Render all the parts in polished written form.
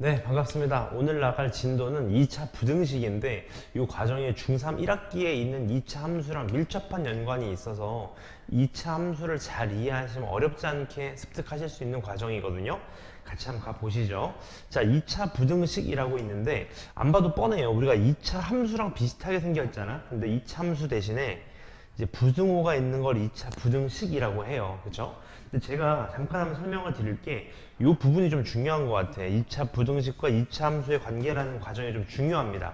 네, 반갑습니다. 오늘 나갈 진도는 2차 부등식인데 이 과정에 중3 1학기에 있는 2차 함수랑 밀접한 연관이 있어서 2차 함수를 잘 이해하시면 어렵지 않게 습득하실 수 있는 과정이거든요. 같이 한번 가보시죠. 자, 2차 부등식이라고 있는데 안 봐도 뻔해요. 우리가 2차 함수랑 비슷하게 생겼잖아. 근데 2차 함수 대신에 이제 부등호가 있는 걸 2차 부등식이라고 해요. 그쵸? 근데 제가 잠깐 한번 설명을 드릴게 이 부분이 좀 중요한 것 같아. 2차 부등식과 2차 함수의 관계라는 과정이 좀 중요합니다.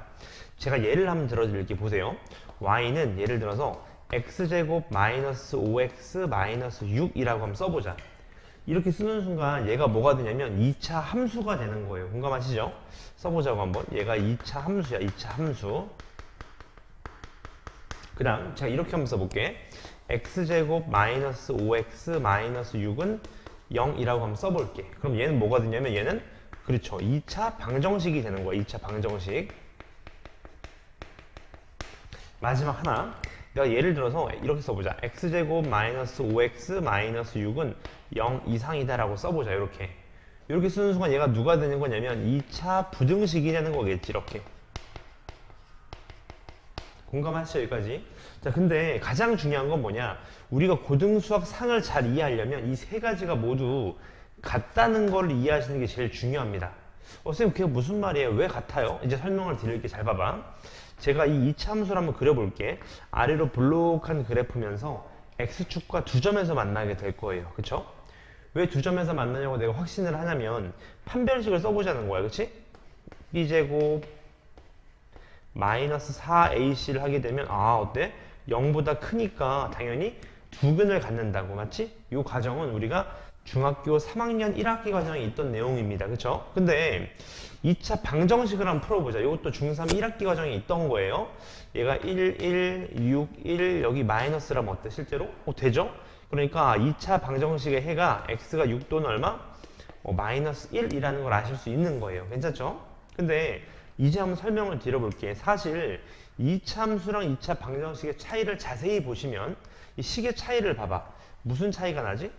제가 예를 한번 들어드릴게. 보세요. y는 예를 들어서 x제곱 마이너스 5x 마이너스 6이라고 한번 써보자. 이렇게 쓰는 순간 얘가 뭐가 되냐면 2차 함수가 되는 거예요. 공감하시죠? 써보자고 한번. 얘가 2차 함수야. 2차 함수. 그 다음 제가 이렇게 한번 써볼게. x제곱 마이너스 5x 마이너스 6은 0이라고 한번 써볼게. 그럼 얘는 뭐가 되냐면 얘는 그렇죠. 2차 방정식이 되는 거야. 2차 방정식. 마지막 하나. 내가 예를 들어서 이렇게 써보자. x제곱 마이너스 5x 마이너스 6은 0 이상이다 라고 써보자. 이렇게 쓰는 순간 얘가 누가 되는 거냐면 2차 부등식이 되는 거겠지. 이렇게. 공감하시죠? 여기까지. 자, 근데 가장 중요한 건 뭐냐? 우리가 고등수학 상을 잘 이해하려면 이 세 가지가 모두 같다는 걸 이해하시는 게 제일 중요합니다. 선생님, 그게 무슨 말이에요? 왜 같아요? 이제 설명을 드릴게. 잘 봐봐. 제가 이 2차 함수를 한번 그려볼게. 아래로 볼록한 그래프면서 x축과 두 점에서 만나게 될 거예요. 그쵸? 왜 두 점에서 만나냐고 내가 확신을 하냐면 판별식을 써보자는 거야. 그치? b제곱 마이너스 4ac를 하게 되면 어때? 0보다 크니까 당연히 두 근을 갖는다고. 맞지? 이 과정은 우리가 중학교 3학년 1학기 과정에 있던 내용입니다. 그쵸? 근데 2차 방정식을 한번 풀어보자. 이것도 중3 1학기 과정에 있던 거예요. 얘가 1, 1, 6, 1 여기 마이너스라면 어때? 실제로? 되죠? 그러니까 2차 방정식의 해가 x가 6도는 얼마? 마이너스 1이라는 걸 아실 수 있는 거예요. 괜찮죠? 근데 이제 한번 설명을 드려볼게. 사실 2차 함수랑 2차 방정식의 차이를 자세히 보시면 이 식의 차이를 봐봐. 무슨 차이가 나지?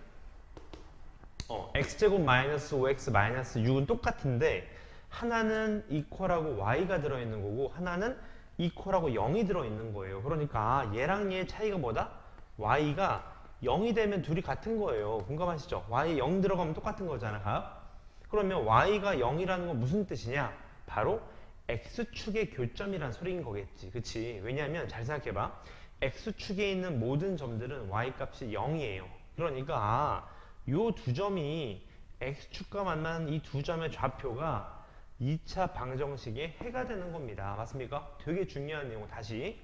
x제곱 마이너스 5x 마이너스 6은 똑같은데 하나는 이퀄하고 y가 들어있는 거고 하나는 이퀄하고 0이 들어있는 거예요. 그러니까 얘랑 얘의 차이가 뭐다? y가 0이 되면 둘이 같은 거예요. 공감하시죠? y 0 들어가면 똑같은 거잖아. 값. 그러면 y가 0이라는 건 무슨 뜻이냐? 바로 x축의 교점이란 소리인 거겠지. 그치? 왜냐하면 잘 생각해봐. x축에 있는 모든 점들은 y값이 0이에요. 그러니까 요 두 점이 x축과 만나는 이 두 점의 좌표가 2차 방정식의 해가 되는 겁니다. 맞습니까? 되게 중요한 내용. 다시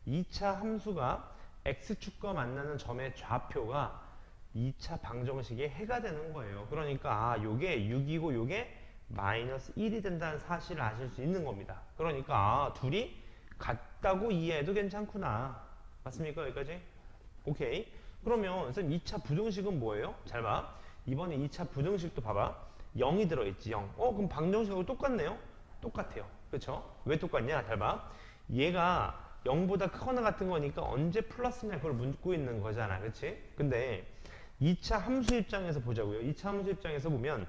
2차 함수가 x축과 만나는 점의 좌표가 2차 방정식의 해가 되는 거예요. 그러니까 요게 6이고 요게 마이너스 1이 된다는 사실을 아실 수 있는 겁니다. 그러니까 둘이 같다고 이해해도 괜찮구나. 맞습니까? 여기까지? 오케이. 그러면 선생님 2차 부등식은 뭐예요? 잘 봐. 이번에 2차 부등식도 봐봐. 0이 들어있지. 0. 그럼 방정식하고 똑같네요? 똑같아요. 그쵸? 왜 똑같냐? 잘 봐. 얘가 0보다 크거나 같은 거니까 언제 플러스냐 그걸 묻고 있는 거잖아. 그치? 근데 2차 함수 입장에서 보자고요. 2차 함수 입장에서 보면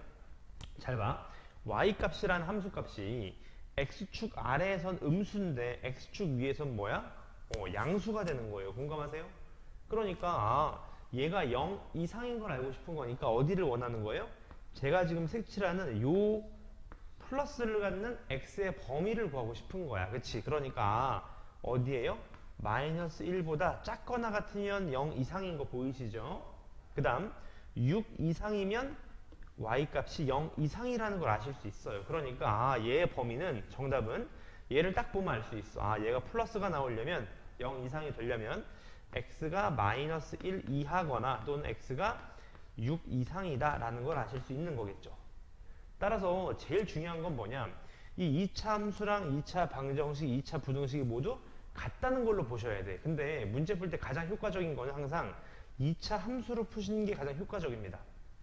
잘 봐. y값이라는 함수값이 x축 아래에선 음수인데 x축 위에선 뭐야? 양수가 되는 거예요. 공감하세요? 그러니까 얘가 0 이상인 걸 알고 싶은 거니까 어디를 원하는 거예요? 제가 지금 색칠하는 요 플러스를 갖는 x의 범위를 구하고 싶은 거야. 그치? 그러니까 어디에요? 마이너스 1보다 작거나 같으면 0 이상인 거 보이시죠? 그 다음 6 이상이면 y값이 0 이상이라는 걸 아실 수 있어요. 그러니까 얘의 범위는 정답은 얘를 딱 보면 알 수 있어. 얘가 플러스가 나오려면 0 이상이 되려면 x가 마이너스 1 이하거나 또는 x가 6 이상이다 라는 걸 아실 수 있는 거겠죠. 따라서 제일 중요한 건 뭐냐, 이 2차 함수랑 2차 방정식, 2차 부등식이 모두 같다는 걸로 보셔야 돼. 근데 문제 풀 때 가장 효과적인 거는 항상 2차 함수로 푸시는 게 가장 효과적입니다.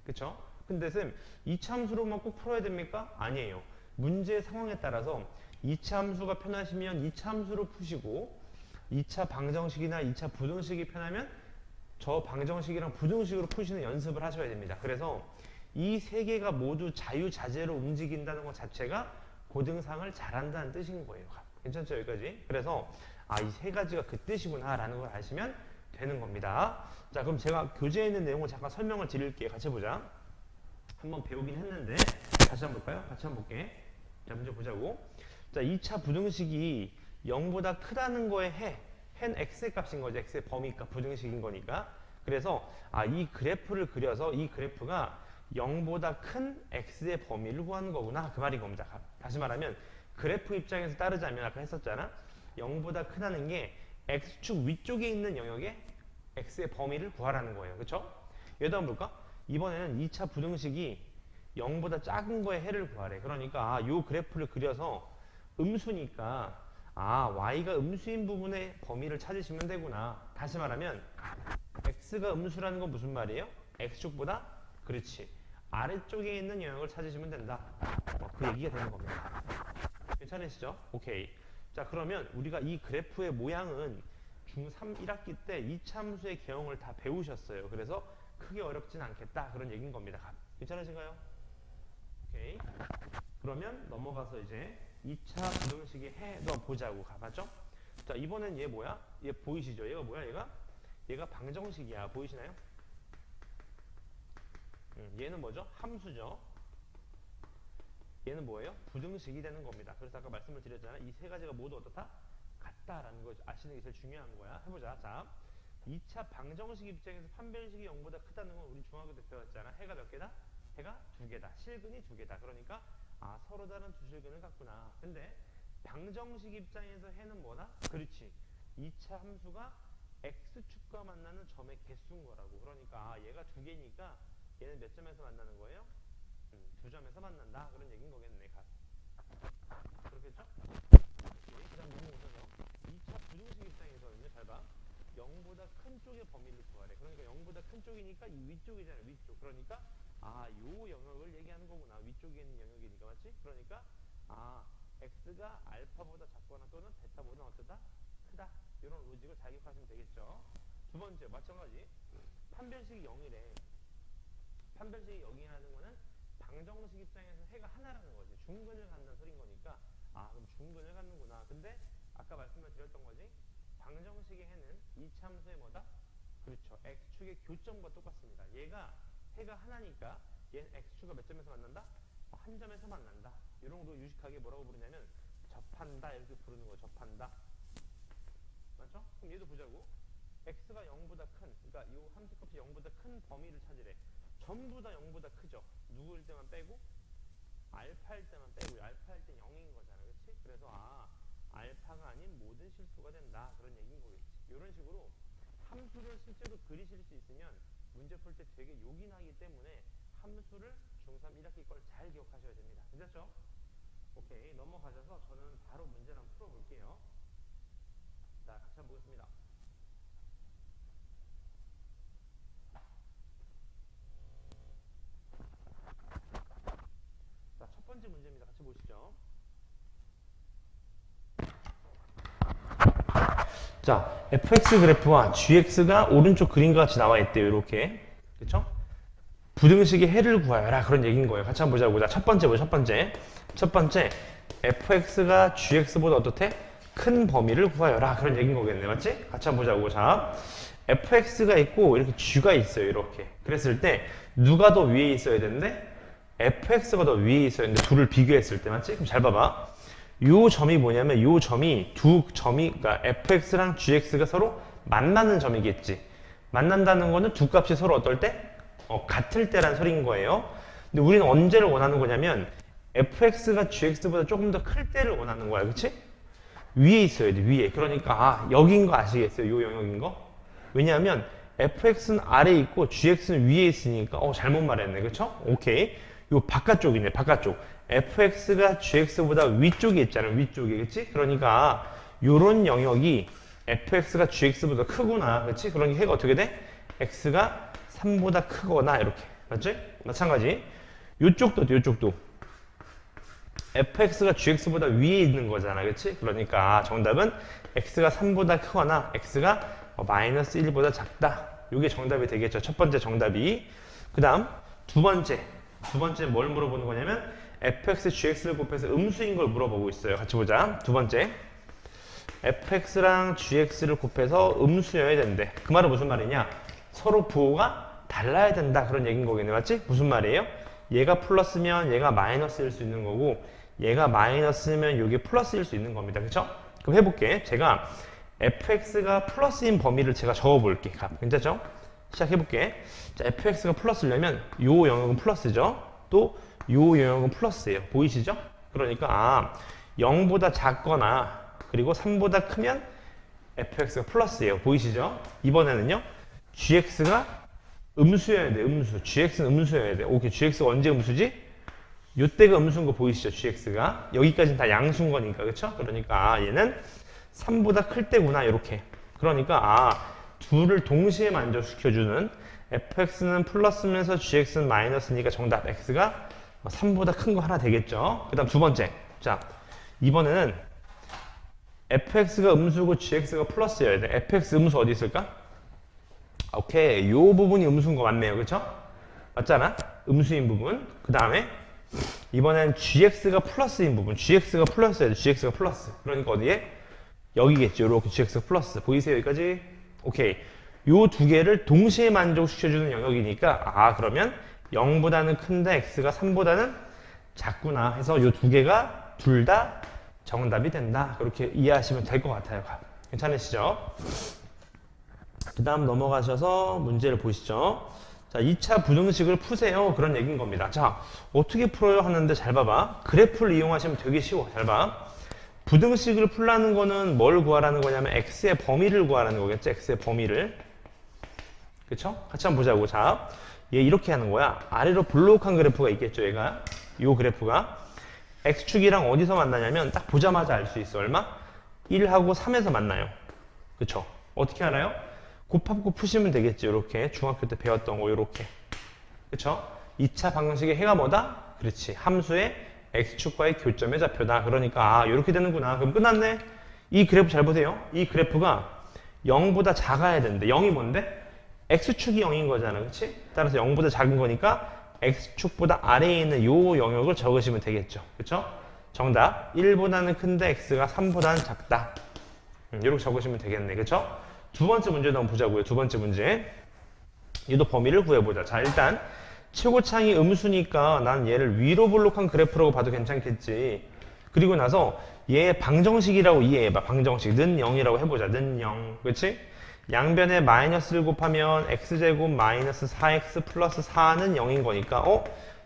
그쵸? 근데 쌤 2차 함수로만 꼭 풀어야 됩니까? 아니에요. 문제 상황에 따라서 2차 함수가 편하시면 2차 함수로 푸시고 2차 방정식이나 2차 부등식이 편하면 저 방정식이랑 부등식으로 푸시는 연습을 하셔야 됩니다. 그래서 이 세 개가 모두 자유자재로 움직인다는 것 자체가 고등상을 잘한다는 뜻인 거예요. 괜찮죠? 여기까지? 그래서 이 세 가지가 그 뜻이구나 라는 걸 아시면 되는 겁니다. 자, 그럼 제가 교재에 있는 내용을 잠깐 설명을 드릴게요. 같이 보자. 한번 배우긴 했는데 다시 한번 볼까요? 같이 한번 볼게. 자, 먼저 보자고. 자, 2차 부등식이 0보다 크다는 거에 해는 x의 값인 거죠. x의 범위값 부등식인 거니까. 그래서 이 그래프를 그려서 이 그래프가 0보다 큰 x의 범위를 구하는 거구나. 그 말인 겁니다. 다시 말하면 그래프 입장에서 따르자면 아까 했었잖아. 0보다 크다는 게 x축 위쪽에 있는 영역에 x의 범위를 구하라는 거예요. 그렇죠? 얘도 한번 볼까? 이번에는 2차 부등식이 0보다 작은 거에 해를 구하래. 그러니까 이 그래프를 그려서 음수니까 y가 음수인 부분의 범위를 찾으시면 되구나. 다시 말하면 x가 음수라는 건 무슨 말이에요? x축보다 그렇지 아래쪽에 있는 영역을 찾으시면 된다. 그 얘기가 되는 겁니다. 괜찮으시죠? 오케이. 자, 그러면 우리가 이 그래프의 모양은 중3 1학기 때 2차 함수의 개형을 다 배우셨어요. 그래서 크게 어렵진 않겠다. 그런 얘기인 겁니다. 괜찮으신가요? 오케이. 그러면 넘어가서 이제 2차 부등식의 해도 보자고 가봤죠? 자, 이번엔 얘 뭐야? 얘 보이시죠? 얘가 뭐야? 얘가 방정식이야. 보이시나요? 얘는 뭐죠? 함수죠. 얘는 뭐예요? 부등식이 되는 겁니다. 그래서 아까 말씀을 드렸잖아요. 이 세 가지가 모두 어떻다? 같다라는 걸 아시는 게 제일 중요한 거야. 해보자. 자, 2차 방정식 입장에서 판별식이 0보다 크다는 건 우리 중학교 때 배웠잖아. 해가 몇 개다? 해가 2개다. 실근이 2개다. 그러니까 서로 다른 두 실근을 갖구나. 근데 방정식 입장에서 해는 뭐다? 그렇지. 2차 함수가 x축과 만나는 점의 개수인 거라고. 그러니까 얘가 2개니까 얘는 몇 점에서 만나는 거예요? 2점에서 만난다. 그런 얘기인 거겠네. 그렇겠죠? 그 다음 넘어오셔서 2차 부등식 입장에서는요. 잘 봐. 0보다 큰 쪽의 범위를 구하래. 그러니까 0보다 큰 쪽이니까 이 위쪽이잖아요. 위쪽. 그러니까 요 영역을 얘기하는 거구나. 위쪽에 있는 영역이니까. 맞지? 그러니까 x가 알파보다 작거나 또는 베타보다 어쩌다? 크다. 이런 로직을 잘 기억하시면 되겠죠. 두 번째 마찬가지. 판별식이 0이래. 판별식이 0이라는 거는 방정식 입장에서 해가 하나라는 거지. 중근을 갖는 소린 거니까 그럼 중근을 갖는구나. 근데 아까 말씀을 드렸던 거지. 방정식의 해는 2차 함수의 뭐다? 그렇죠. x축의 교점과 똑같습니다. 얘가 해가 하나니까 얘는 x축가 몇 점에서 만난다? 한 점에서 만난다. 이런 거 유식하게 뭐라고 부르냐면 접한다 이렇게 부르는 거. 접한다. 맞죠? 그럼 얘도 보자고. x가 0보다 큰, 그러니까 이 함수값이 0보다 큰 범위를 찾으래. 전부 다 0보다 크죠. 누구일 때만 빼고 알파일 때만 빼고 알파일 땐 0인 거잖아. 그렇지? 그래서 알파가 아닌 모든 실수가 된다. 그런 얘기인 거겠지. 이런 식으로 함수를 실제로 그리실 수 있으면 문제 풀 때 되게 욕이 나기 때문에 함수를 중3 1학기 걸 잘 기억하셔야 됩니다. 괜찮죠? 오케이. 넘어가셔서 저는 바로 문제를 한번 풀어볼게요. 자, 같이 한번 보겠습니다. 자, 첫 번째 문제입니다. 같이 보시죠. 자, fx 그래프와 gx가 오른쪽 그림과 같이 나와 있대요. 이렇게. 그쵸? 부등식의 해를 구하여라. 그런 얘기인 거예요. 같이 한번 보자고. 자, 첫 번째 뭐죠? 첫 번째 fx가 gx보다 어떻대? 큰 범위를 구하여라. 그런 얘기인 거겠네. 맞지? 같이 한번 보자고. 자, fx가 있고 이렇게 g가 있어요. 이렇게. 그랬을 때 누가 더 위에 있어야 되는데? fx가 더 위에 있어야 되는데 둘을 비교했을 때. 맞지? 그럼 잘 봐봐. 요 점이 뭐냐면 요 점이 그러니까 fx랑 gx가 서로 만나는 점이겠지. 만난다는 거는 두 값이 서로 어떨 때? 같을 때란 소리인 거예요. 근데 우리는 언제를 원하는 거냐면 fx가 gx보다 조금 더 클 때를 원하는 거야. 그치? 위에 있어야 돼. 위에. 그러니까 여기인 거 아시겠어요? 요 영역인 거? 왜냐하면 fx는 아래에 있고 gx는 위에 있으니까 잘못 말했네. 그쵸? 오케이. 요 바깥쪽이네. 바깥쪽. fx가 gx보다 위쪽에 있잖아. 위쪽에. 그치? 그러니까 요런 영역이 fx가 gx보다 크구나. 그치? 그러니까 해가 어떻게 돼? x가 3보다 크거나 이렇게. 맞지? 마찬가지. 요쪽도 fx가 gx보다 위에 있는 거잖아. 그치? 그러니까 정답은 x가 3보다 크거나 x가 -1보다 작다. 이게 정답이 되겠죠. 첫 번째 정답이. 그 다음 두 번째 두 번째 뭘 물어보는 거냐면 fx, gx를 곱해서 음수인 걸 물어보고 있어요. 같이 보자. 두 번째 fx랑 gx를 곱해서 음수여야 된대. 그 말은 무슨 말이냐? 서로 부호가 달라야 된다 그런 얘기인 거겠네. 맞지? 무슨 말이에요? 얘가 플러스면 얘가 마이너스일 수 있는 거고 얘가 마이너스면 이게 플러스일 수 있는 겁니다. 그쵸? 그럼 해볼게. 제가 fx가 플러스인 범위를 제가 적어볼게. 괜찮죠? 시작해볼게. 자, fx가 플러스려면 요 영역은 플러스죠. 또 요 영역은 플러스예요. 보이시죠? 그러니까 0보다 작거나 그리고 3보다 크면 fx가 플러스예요. 보이시죠? 이번에는요. gx가 음수여야 돼. 음수. gx는 음수여야 돼. 오케이. gx가 언제 음수지? 요때가 음수인 거 보이시죠? gx가. 여기까지는 다 양수인 거니까. 그쵸? 그러니까 얘는 3보다 클 때구나. 이렇게. 그러니까 둘을 동시에 만족시켜주는 fx는 플러스면서 gx는 마이너스니까 정답 x가 3보다 큰 거 하나 되겠죠. 그 다음 두 번째. 자, 이번에는 fx가 음수고 gx가 플러스여야 돼. fx 음수 어디 있을까? 오케이. 요 부분이 음수인 거 맞네요. 그쵸? 맞잖아? 음수인 부분. 그 다음에 이번엔 gx가 플러스인 부분. gx가 플러스여야 돼. gx가 플러스. 그러니까 어디에? 여기겠죠. 이렇게 gx가 플러스. 보이세요? 여기까지? 오케이. 요 두 개를 동시에 만족시켜주는 영역이니까 그러면 0보다는 큰데 x가 3보다는 작구나 해서 요 두 개가 둘 다 정답이 된다. 그렇게 이해하시면 될 것 같아요. 괜찮으시죠? 그 다음 넘어가셔서 문제를 보시죠. 자, 2차 부등식을 푸세요. 그런 얘기인 겁니다. 자, 어떻게 풀어요? 하는데 잘 봐봐. 그래프를 이용하시면 되게 쉬워. 잘 봐. 부등식을 풀라는 거는 뭘 구하라는 거냐면 x의 범위를 구하라는 거겠죠. x의 범위를. 그쵸? 같이 한번 보자고. 자, 얘 이렇게 하는 거야. 아래로 블록한 그래프가 있겠죠. 얘가. 요 그래프가. x축이랑 어디서 만나냐면 딱 보자마자 알 수 있어. 얼마? 1하고 3에서 만나요. 그쵸? 어떻게 알아요? 곱합고 푸시면 되겠지. 이렇게 중학교 때 배웠던 거 이렇게. 그쵸? 2차 방정식의 해가 뭐다? 그렇지. 함수의 x축과의 교점의 좌표다. 그러니까 이렇게 되는구나. 그럼 끝났네. 이 그래프 잘 보세요. 이 그래프가 0보다 작아야 되는데 0이 뭔데? x축이 0인 거잖아. 그렇지? 따라서 0보다 작은 거니까 x축보다 아래에 있는 요 영역을 적으시면 되겠죠. 그쵸? 정답. 1보다는 큰데 x가 3보다는 작다. 이렇게 적으시면 되겠네. 그쵸? 두 번째 문제도 한번 보자고요. 두 번째 문제. 얘도 범위를 구해보자. 자, 일단 최고창이 음수니까 난 얘를 위로 블록한 그래프라고 봐도 괜찮겠지. 그리고 나서 얘 방정식이라고 이해해봐. 방정식. 는 0이라고 해보자. 는 0. 그치? 양변에 마이너스를 곱하면 x제곱 마이너스 4x 플러스 4는 0인 거니까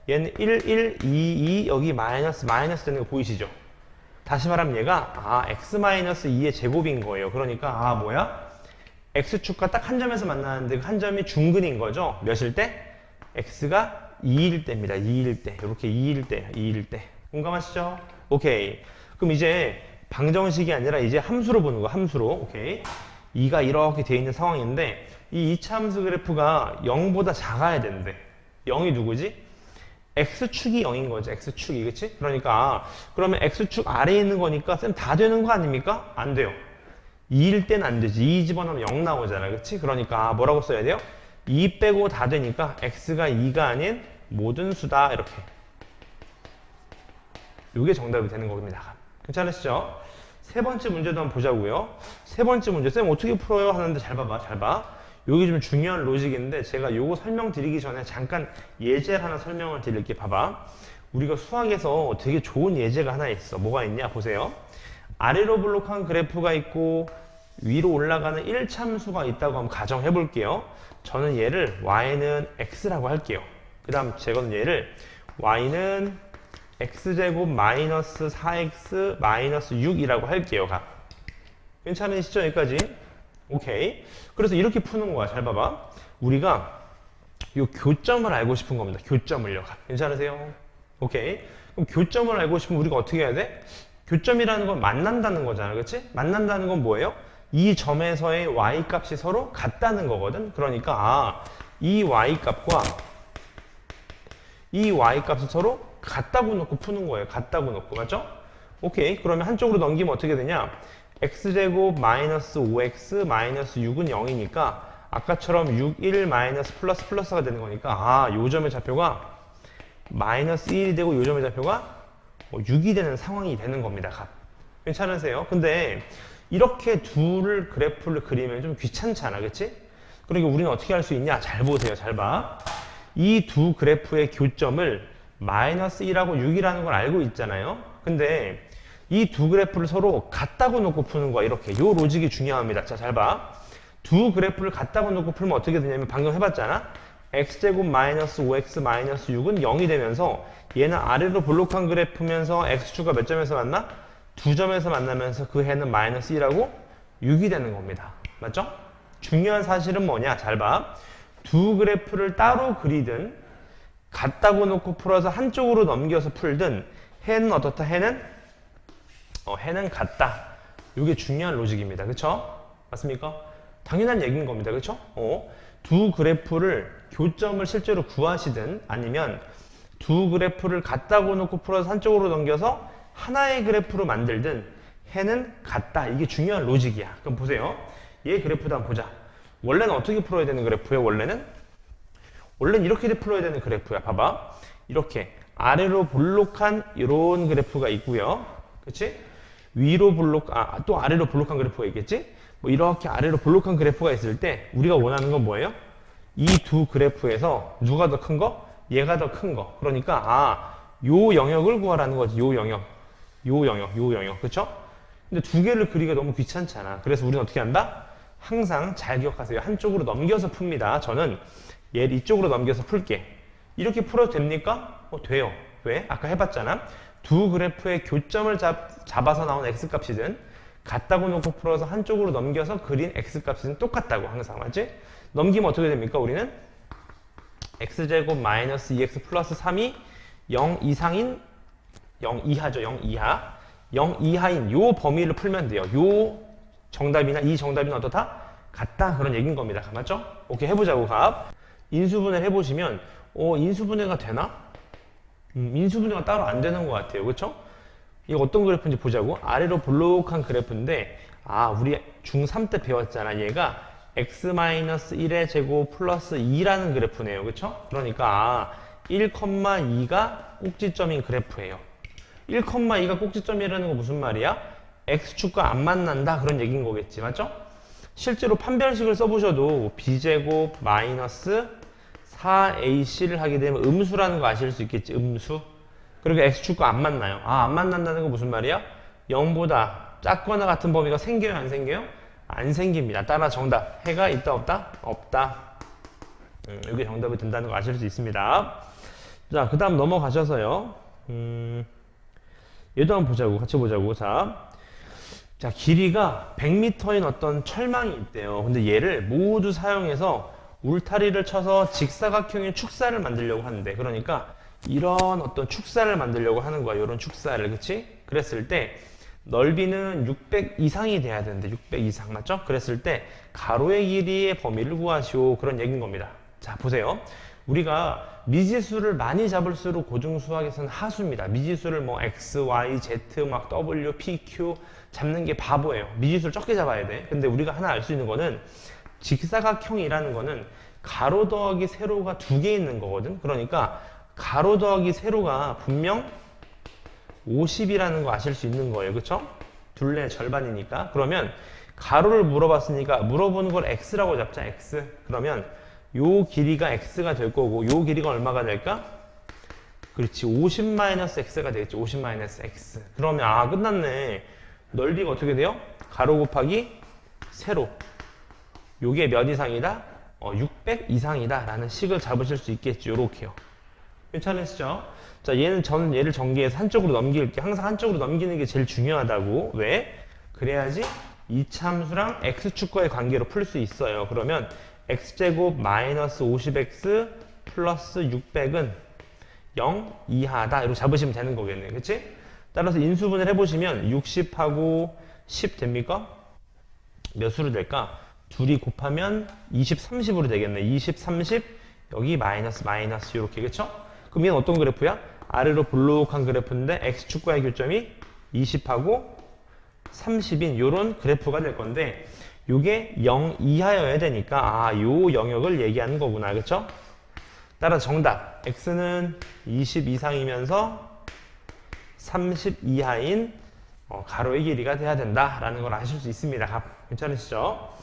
얘는 1, 1, 2, 2 여기 마이너스 되는 거 보이시죠? 다시 말하면 얘가 x 마이너스 2의 제곱인 거예요. 그러니까 뭐야? x축과 딱 한 점에서 만나는데 그 한 점이 중근인 거죠. 몇일 때? x가 2일 때입니다. 2일 때. 이렇게 2일 때. 공감하시죠? 오케이. 그럼 이제 방정식이 아니라 이제 함수로 보는 거. 함수로. 오케이. 2가 이렇게 돼 있는 상황인데 이 2차 함수 그래프가 0보다 작아야 되는데 0이 누구지? x축이 0인 거죠. x축이. 그치? 그러니까 그러면 x축 아래에 있는 거니까 쌤 다 되는 거 아닙니까? 안 돼요. 2일 때는 안 되지. 2 집어넣으면 0 나오잖아. 그치? 그러니까 뭐라고 써야 돼요? 2 빼고 다 되니까 x가 2가 아닌 모든 수다. 이렇게. 이게 정답이 되는 겁니다. 괜찮으시죠? 세 번째 문제도 한번 보자고요. 세 번째 문제. 쌤 어떻게 풀어요? 하는데 잘 봐봐. 잘 봐. 여기 좀 중요한 로직인데 제가 요거 설명드리기 전에 잠깐 예제를 하나 설명을 드릴게. 봐봐. 우리가 수학에서 되게 좋은 예제가 하나 있어. 뭐가 있냐? 보세요. 아래로 블록한 그래프가 있고 위로 올라가는 1참수가 있다고 한번 가정해 볼게요. 저는 얘를 y는 x라고 할게요. 그 다음 제가 얘를 y는 x제곱 마이너스 4x 마이너스 6이라고 할게요. 괜찮으시죠? 여기까지? 오케이. 그래서 이렇게 푸는 거야. 잘 봐봐. 우리가 이 교점을 알고 싶은 겁니다. 교점을요. 괜찮으세요? 오케이. 그럼 교점을 알고 싶으면 우리가 어떻게 해야 돼? 교점이라는 건 만난다는 거잖아. 그치? 만난다는 건 뭐예요? 이 점에서의 y값이 서로 같다는 거거든. 그러니까 이 y값과 이 y값을 서로 같다고 놓고 푸는 거예요. 같다고 놓고. 맞죠? 오케이. 그러면 한쪽으로 넘기면 어떻게 되냐? x제곱 마이너스 5x 마이너스 6은 0이니까 아까처럼 6, 1 마이너스 플러스가 되는 거니까 요 점의 좌표가 마이너스 1이 되고 요점의 좌표가 6이 되는 상황이 되는 겁니다. 값. 괜찮으세요? 근데 이렇게 둘을 그래프를 그리면 좀 귀찮잖아, 그치? 그러니까 우리는 어떻게 할 수 있냐? 잘 보세요, 잘 봐. 이 두 그래프의 교점을 마이너스 1하고 6이라는 걸 알고 있잖아요. 근데 이 두 그래프를 서로 같다고 놓고 푸는 거야, 이렇게. 요 로직이 중요합니다. 자, 잘 봐. 두 그래프를 같다고 놓고 풀면 어떻게 되냐면 방금 해봤잖아. x제곱 마이너스 5x 마이너스 6은 0이 되면서 얘는 아래로 볼록한 그래프면서 x축과 몇 점에서 만나? 두 점에서 만나면서 그 해는 마이너스 1하고 6이 되는 겁니다. 맞죠? 중요한 사실은 뭐냐? 잘 봐. 두 그래프를 따로 그리든 같다고 놓고 풀어서 한쪽으로 넘겨서 풀든 해는 어떻다? 해는 같다. 이게 중요한 로직입니다. 그쵸? 맞습니까? 당연한 얘기인 겁니다. 그쵸? 두 그래프를 교점을 실제로 구하시든 아니면 두 그래프를 같다고 놓고 풀어서 한쪽으로 넘겨서 하나의 그래프로 만들든 해는 같다. 이게 중요한 로직이야. 그럼 보세요. 얘 그래프도 한번 보자. 원래는 어떻게 풀어야 되는 그래프예요? 원래는 이렇게 풀어야 되는 그래프야. 봐봐. 이렇게 아래로 볼록한 이런 그래프가 있고요. 그치? 위로 또 아래로 볼록한 그래프가 있겠지? 뭐 이렇게 아래로 볼록한 그래프가 있을 때 우리가 원하는 건 뭐예요? 이 두 그래프에서 누가 더 큰 거? 얘가 더 큰 거. 그러니까 요 영역을 구하라는 거지. 요 영역. 그쵸? 근데 두 개를 그리기가 너무 귀찮잖아. 그래서 우리는 어떻게 한다? 항상 잘 기억하세요. 한쪽으로 넘겨서 풉니다. 저는 얘를 이쪽으로 넘겨서 풀게. 이렇게 풀어도 됩니까? 돼요. 왜? 아까 해봤잖아. 두 그래프의 교점을 잡아서 나온 x값이든 같다고 놓고 풀어서 한쪽으로 넘겨서 그린 x값은 똑같다고 항상. 맞지? 넘기면 어떻게 됩니까? 우리는 x제곱 마이너스 2x 플러스 3이 0 이상인 0 이하죠. 0 이하. 0 이하인 요 범위를 풀면 돼요. 요 정답이나 이 정답이나 어떻다? 같다. 그런 얘기인 겁니다. 맞죠? 오케이, 해보자고. 값. 인수분해를 해보시면 인수분해가 되나? 인수분해가 따로 안 되는 것 같아요. 그쵸? 이거 어떤 그래프인지 보자고. 아래로 볼록한 그래프인데 우리 중3 때 배웠잖아. 얘가 x-1의 제곱 플러스 2라는 그래프네요. 그쵸? 그러니까 1,2가 꼭지점인 그래프예요. 1,2가 꼭지점이라는 거 무슨 말이야? x축과 안 만난다 그런 얘기인 거겠지. 맞죠? 실제로 판별식을 써보셔도 b제곱 마이너스 4ac를 하게 되면 음수라는 거 아실 수 있겠지. 음수. 그러니까 x축과 안 만나요. 안 만난다는 거 무슨 말이야? 0보다 작거나 같은 범위가 생겨요? 안 생겨요? 안 생깁니다. 따라 정답. 해가 있다 없다? 없다. 이게 정답이 된다는 거 아실 수 있습니다. 자, 그 다음 넘어가셔서요. 얘도 한번 보자고. 같이 보자고. 자, 길이가 100m인 어떤 철망이 있대요. 근데 얘를 모두 사용해서 울타리를 쳐서 직사각형의 축사를 만들려고 하는데, 그러니까 이런 어떤 축사를 만들려고 하는 거야. 이런 축사를. 그치? 그랬을 때 넓이는 600 이상이 돼야 되는데 600 이상 맞죠? 그랬을 때 가로의 길이의 범위를 구하시오. 그런 얘기인 겁니다. 자, 보세요. 우리가 미지수를 많이 잡을수록 고등수학에서는 하수입니다. 미지수를 뭐 x, y, z, 막 w, p, q 잡는 게 바보예요. 미지수를 적게 잡아야 돼. 근데 우리가 하나 알 수 있는 거는 직사각형이라는 거는 가로 더하기 세로가 두 개 있는 거거든. 그러니까 가로 더하기 세로가 분명 50이라는 거 아실 수 있는 거예요. 그쵸? 둘레 절반이니까. 그러면 가로를 물어봤으니까 물어보는 걸 x라고 잡자. x. 그러면 요 길이가 x가 될 거고 요 길이가 얼마가 될까? 그렇지. 50-x가 되겠죠. 50-x. 그러면 끝났네. 넓이가 어떻게 돼요? 가로 곱하기 세로. 요게 몇 이상이다? 600 이상이다 라는 식을 잡으실 수 있겠죠. 요렇게요. 괜찮으시죠? 자, 저는 얘를 전개해서 한쪽으로 넘길게. 항상 한쪽으로 넘기는 게 제일 중요하다고. 왜? 그래야지 이 참수랑 x축과의 관계로 풀 수 있어요. 그러면 x제곱 마이너스 50x 플러스 600은 0 이하다. 이렇게 잡으시면 되는 거겠네. 그치? 따라서 인수분해를 해보시면 60하고 10 됩니까? 몇 수로 될까? 둘이 곱하면 20, 30으로 되겠네. 20, 30, 여기 마이너스, 이렇게. 그쵸? 그럼 얘는 어떤 그래프야? 아래로 볼록한 그래프인데 x축과의 교점이 20하고 30인 이런 그래프가 될 건데 요게 0 이하여야 되니까 요 영역을 얘기하는 거구나. 그쵸? 따라서 정답 x는 20 이상이면서 30 이하인 가로의 길이가 돼야 된다라는 걸 아실 수 있습니다. 괜찮으시죠?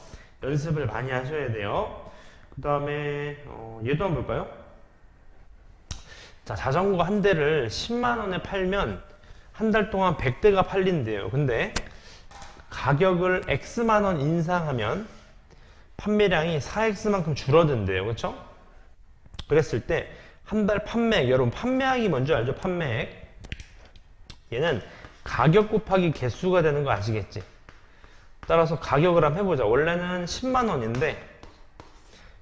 연습을 많이 하셔야 돼요. 그 다음에 얘도 한번 볼까요? 자, 자전거 한 대를 10만 원에 팔면 한 달 동안 100대가 팔린대요. 근데 가격을 X만 원 인상하면 판매량이 4X만큼 줄어든대요. 그렇죠? 그랬을 때 한 달 판매액, 여러분 판매액이 뭔지 알죠? 판매액. 얘는 가격 곱하기 개수가 되는 거 아시겠지? 따라서 가격을 한번 해보자. 원래는 10만 원인데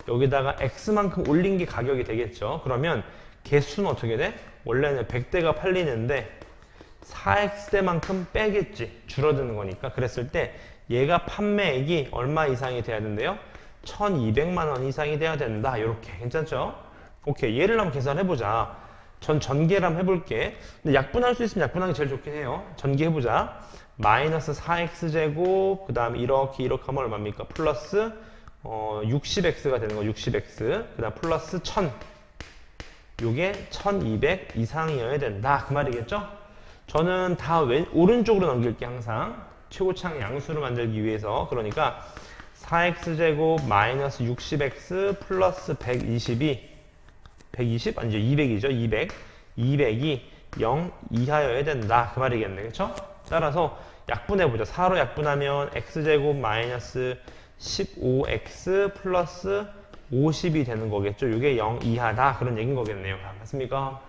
여기다가 X만큼 올린 게 가격이 되겠죠? 그러면 개수는 어떻게 돼? 원래는 100대가 팔리는데 4X대만큼 빼겠지. 줄어드는 거니까. 그랬을 때 얘가 판매액이 얼마 이상이 돼야 된대요? 1200만 원 이상이 돼야 된다. 이렇게. 괜찮죠? 오케이. 얘를 한번 계산해보자. 전개를 한번 해볼게. 근데 약분할 수 있으면 약분하기 제일 좋긴 해요. 전개해보자. 마이너스 4X제곱, 그 다음에 이렇게 하면 얼마입니까? 플러스 60X가 되는 거 60X. 그 다음 플러스 1000. 요게 1200 이상이어야 된다. 그 말이겠죠? 저는 다 오른쪽으로 넘길게 항상. 최고창 양수를 만들기 위해서. 그러니까 4x제곱 마이너스 60x 플러스 120이 120? 아니죠. 200이죠. 200. 200이 0 이하여야 된다. 그 말이겠네. 그렇죠? 따라서 약분해보자. 4로 약분하면 x제곱 마이너스 15x 플러스 50이 되는 거겠죠. 이게 0 이하다. 그런 얘기인 거겠네요. 맞습니까?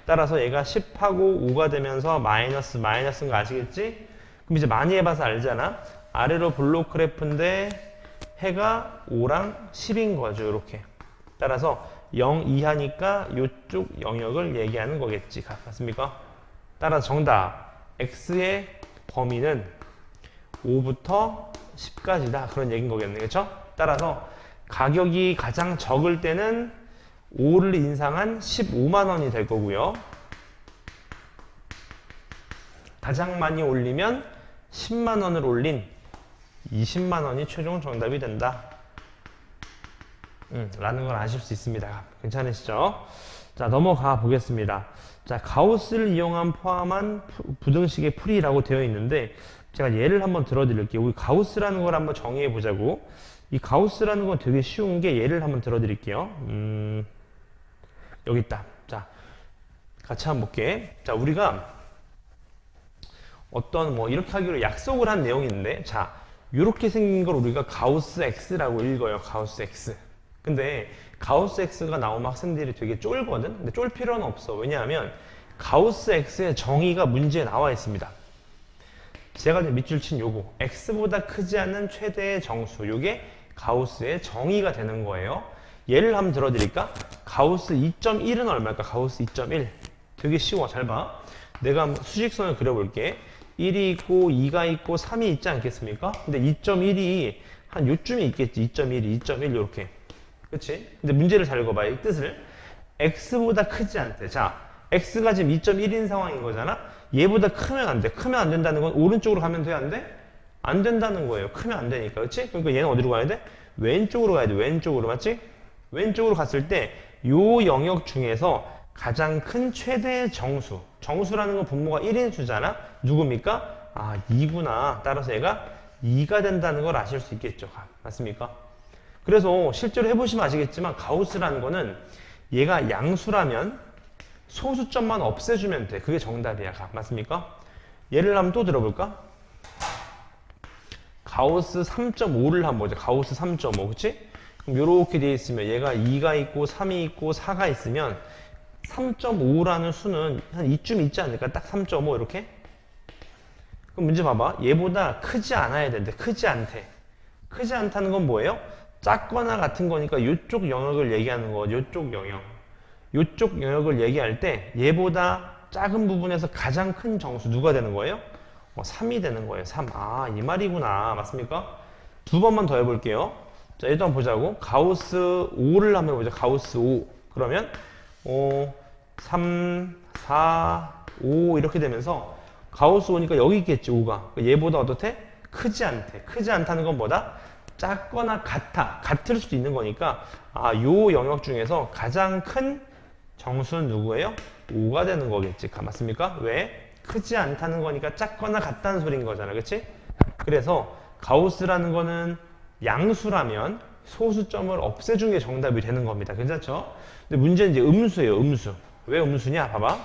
따라서 얘가 10하고 5가 되면서 마이너스인 거 아시겠지? 그럼 이제 많이 해봐서 알잖아. 아래로 블록 그래프인데 해가 5랑 10인 거죠. 이렇게. 따라서 0 이하니까 이쪽 영역을 얘기하는 거겠지. 맞습니까? 따라서 정답. x의 범위는 5부터 10까지다. 그런 얘기인 거겠네. 그렇죠? 따라서 가격이 가장 적을 때는 5를 인상한 15만 원이 될 거고요. 가장 많이 올리면 10만 원을 올린 20만 원이 최종 정답이 된다. 라는 걸 아실 수 있습니다. 괜찮으시죠? 자, 넘어가 보겠습니다. 자, 가우스를 이용한 포함한 부등식의 풀이라고 되어 있는데 제가 예를 한번 들어드릴게요. 우리 가우스라는 걸 한번 정의해 보자고. 이 가우스라는 건 되게 쉬운 게 예를 한번 들어드릴게요. 여기 있다. 자, 같이 한번 볼게. 자, 우리가 어떤 이렇게 하기로 약속을 한 내용인데, 자, 이렇게 생긴 걸 우리가 가우스 X라고 읽어요. 가우스 X. 근데 가우스 X가 나오면 학생들이 되게 쫄거든? 근데 쫄 필요는 없어. 왜냐하면 가우스 X의 정의가 문제에 나와 있습니다. 제가 이제 밑줄 친 요거. X보다 크지 않은 최대의 정수. 요게 가우스의 정의가 되는 거예요. 예를 한번 들어드릴까? 가우스 2.1은 얼마일까? 가우스 2.1. 되게 쉬워. 잘 봐. 내가 한번 수직선을 그려볼게. 1이 있고 2가 있고 3이 있지 않겠습니까? 근데 2.1이 한 요쯤에 있겠지. 2.1이 2.1 이렇게. 그치? 근데 문제를 잘 읽어봐. 이 뜻을. x보다 크지 않대. 자, x가 지금 2.1인 상황인 거잖아? 얘보다 크면 안 돼. 크면 안 된다는 건 오른쪽으로 가면 돼? 안 돼? 안 된다는 거예요. 크면 안 되니까. 그치? 그러니까 얘는 어디로 가야 돼? 왼쪽으로 가야 돼. 왼쪽으로. 맞지? 왼쪽으로 갔을 때 요 영역 중에서 가장 큰 최대의 정수. 정수라는 건 분모가 1인 수잖아? 누굽니까? 아, 2구나. 따라서 얘가 2가 된다는 걸 아실 수 있겠죠. 맞습니까? 그래서 실제로 해보시면 아시겠지만 가우스라는 거는 얘가 양수라면 소수점만 없애주면 돼. 그게 정답이야. 맞습니까? 예를 한번 또 들어볼까? 가우스 3.5를 한번 보자. 가우스 3.5. 그치? 그럼 요렇게 되어 있으면 얘가 2가 있고 3이 있고 4가 있으면 3.5라는 수는 한 이쯤 있지 않을까? 딱 3.5 이렇게? 그럼 문제 봐봐. 얘보다 크지 않아야 되는데 크지 않대. 크지 않다는 건 뭐예요? 작거나 같은 거니까 이쪽 영역을 얘기하는 거. 이쪽 영역. 이쪽 영역을 얘기할 때 얘보다 작은 부분에서 가장 큰 정수 누가 되는 거예요? 3이 되는 거예요. 3. 아, 이 말이구나. 맞습니까? 두 번만 더 해볼게요. 자, 얘도 한번 보자고. 가우스 5를 한번 해보자. 가우스 5. 그러면 3, 4, 5 이렇게 되면서 가우스 5니까 여기 있겠지. 5가. 얘보다 어떻대? 크지 않대. 크지 않다는 건 뭐다? 작거나 같아. 같을 수도 있는 거니까 아, 요 영역 중에서 가장 큰 정수는 누구예요? 5가 되는 거겠지. 맞습니까? 왜? 크지 않다는 거니까 작거나 같다는 소리인 거잖아. 그치? 그래서 가우스라는 거는 양수라면 소수점을 없애준 게 정답이 되는 겁니다. 괜찮죠? 근데 문제는 이제 음수예요. 음수. 왜 음수냐? 봐봐.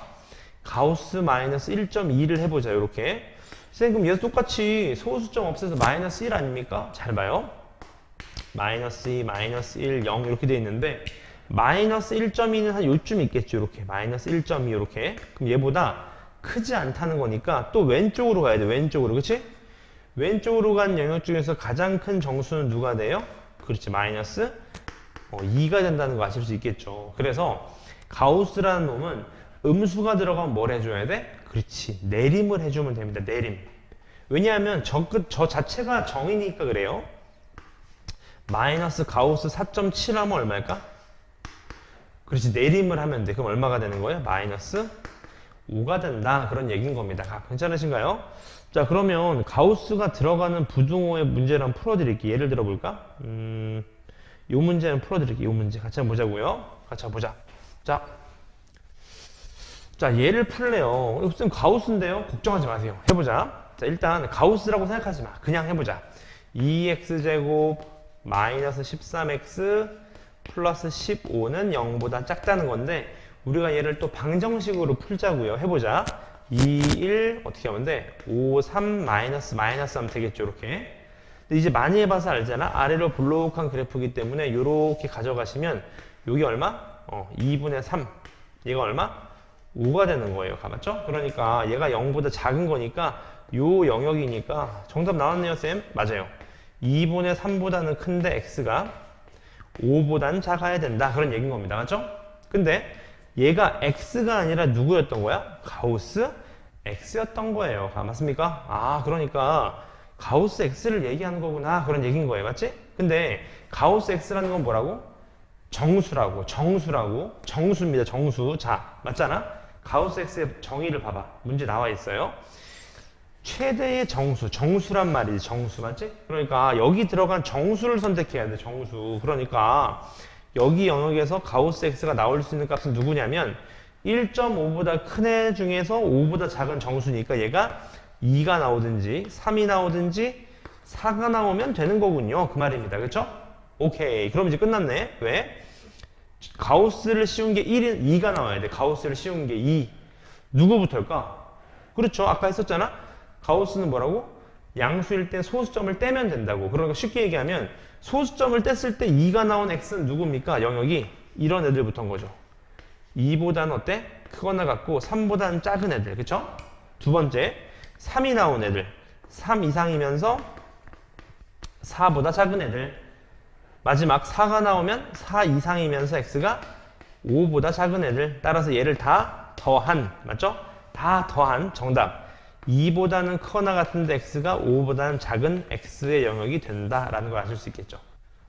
가우스 마이너스 1.2를 해보자. 이렇게. 선생님 그럼 얘도 똑같이 소수점 없애서 마이너스 1 아닙니까? 잘 봐요. 마이너스 2, 마이너스 1, 0 이렇게 돼 있는데 마이너스 1.2는 한 요쯤 있겠죠. 이렇게 마이너스 1.2 이렇게. 그럼 얘보다 크지 않다는 거니까 또 왼쪽으로 가야 돼. 왼쪽으로. 그치? 왼쪽으로 간 영역 중에서 가장 큰 정수는 누가 돼요? 그렇지. 마이너스 2가 된다는 거 아실 수 있겠죠. 그래서 가우스라는 놈은 음수가 들어가면 뭘 해줘야 돼? 그렇지. 내림을 해주면 됩니다. 내림. 왜냐하면 저 자체가 정이니까 그래요. 마이너스 가우스 4.7 하면 얼마일까? 그렇지. 내림을 하면 돼. 그럼 얼마가 되는 거예요? 마이너스 5가 된다. 그런 얘기인 겁니다. 괜찮으신가요? 자, 그러면 가우스가 들어가는 부등호의 문제를 한번 풀어드릴게요. 예를 들어볼까? 요 문제는 풀어드릴게요. 요 문제. 같이 한번 보자고요. 같이 한번 보자. 자, 얘를 풀래요. 이거 쌤 가우스인데요? 걱정하지 마세요. 해보자. 자, 일단 가우스라고 생각하지 마. 그냥 해보자. 2x제곱 마이너스 13x 플러스 15는 0보다 작다는 건데 우리가 얘를 또 방정식으로 풀자고요. 해보자. 2, 1 어떻게 하면 돼? 5, 3 마이너스 하면 되겠죠. 이렇게. 근데 이제 많이 해봐서 알잖아. 아래로 볼록한 그래프이기 때문에 이렇게 가져가시면 여기 얼마? 2분의 3. 얘가 얼마? 5가 되는 거예요. 맞죠? 그러니까 얘가 0보다 작은 거니까 요 영역이니까 정답 나왔네요, 쌤. 맞아요. 2분의 3보다는 큰데 x가 5보다는 작아야 된다. 그런 얘기인 겁니다. 맞죠? 근데 얘가 x가 아니라 누구였던 거야? 가우스 x였던 거예요. 맞습니까? 그러니까 가우스 x를 얘기하는 거구나. 그런 얘기인 거예요. 맞지? 근데 가우스 x라는 건 뭐라고? 정수입니다. 정수. 자, 맞잖아? 가우스 x의 정의를 봐봐. 문제 나와 있어요. 최대의 정수란 말이지. 정수 맞지? 그러니까 여기 들어간 정수를 선택해야 돼. 정수. 그러니까 여기 영역에서 가우스 x가 나올 수 있는 값은 누구냐면 1.5보다 큰 애 중에서 5보다 작은 정수니까 얘가 2가 나오든지 3이 나오든지 4가 나오면 되는 거군요. 그 말입니다. 그렇죠? 오케이. 그럼 이제 끝났네. 왜? 가우스를 씌운 게 1인 2가 나와야 돼. 가우스를 씌운 게 2. 누구부터일까? 그렇죠. 아까 했었잖아. 가우스는 뭐라고? 양수일 때 소수점을 떼면 된다고. 그러니까 쉽게 얘기하면 소수점을 뗐을 때 2가 나온 x는 누굽니까? 영역이 이런 애들부터인 거죠. 2보다는 어때? 크거나 같고 3보다는 작은 애들. 그쵸? 두 번째 3이 나온 애들. 3 이상이면서 4보다 작은 애들. 마지막 4가 나오면 4 이상이면서 x가 5보다 작은 애들. 따라서 얘를 다 더한. 맞죠? 다 더한 정답. 2보다는 크거나 같은데 x가 5보다는 작은 x의 영역이 된다라는 걸 아실 수 있겠죠.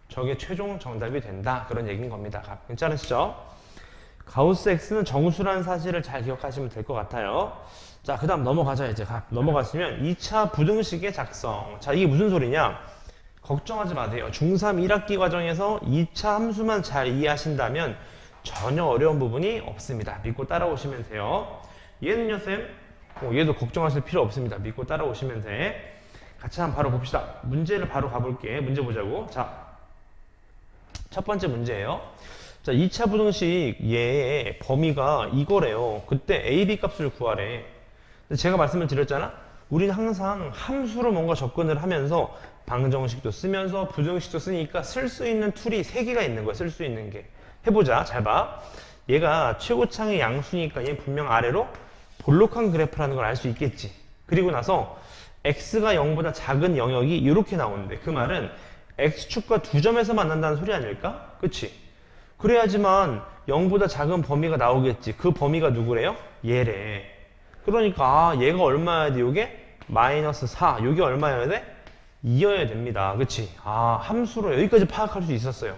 저게 최종 정답이 된다. 그런 얘기인 겁니다. 괜찮으시죠? 가우스 x는 정수라는 사실을 잘 기억하시면 될 것 같아요. 자, 그 다음 넘어가자. 이제 넘어가시면 2차 부등식의 작성. 자, 이게 무슨 소리냐? 걱정하지 마세요. 중3 1학기 과정에서 2차 함수만 잘 이해하신다면 전혀 어려운 부분이 없습니다. 믿고 따라오시면 돼요. 얘는요, 쌤? 얘도 걱정하실 필요 없습니다. 믿고 따라오시면 돼. 같이 한번 바로 봅시다. 문제를 바로 가볼게. 문제 보자고. 자, 첫 번째 문제예요. 자, 2차 부등식 얘의 범위가 이거래요. 그때 a, b 값을 구하래. 근데 제가 말씀을 드렸잖아. 우리는 항상 함수로 뭔가 접근을 하면서 방정식도 쓰면서 부등식도 쓰니까 쓸 수 있는 툴이 3개가 있는 거야. 쓸 수 있는 게. 해보자. 잘 봐. 얘가 최고창의 양수니까 얘 분명 아래로 볼록한 그래프라는 걸 알 수 있겠지. 그리고 나서 x가 0보다 작은 영역이 이렇게 나오는데 그 말은 x축과 두 점에서 만난다는 소리 아닐까? 그치? 그래야지만 0보다 작은 범위가 나오겠지. 그 범위가 누구래요? 얘래. 그러니까 얘가 얼마여야 돼? 요게 마이너스 4. 요게 얼마여야 돼? 2여야 됩니다. 그치? 함수로 여기까지 파악할 수 있었어요.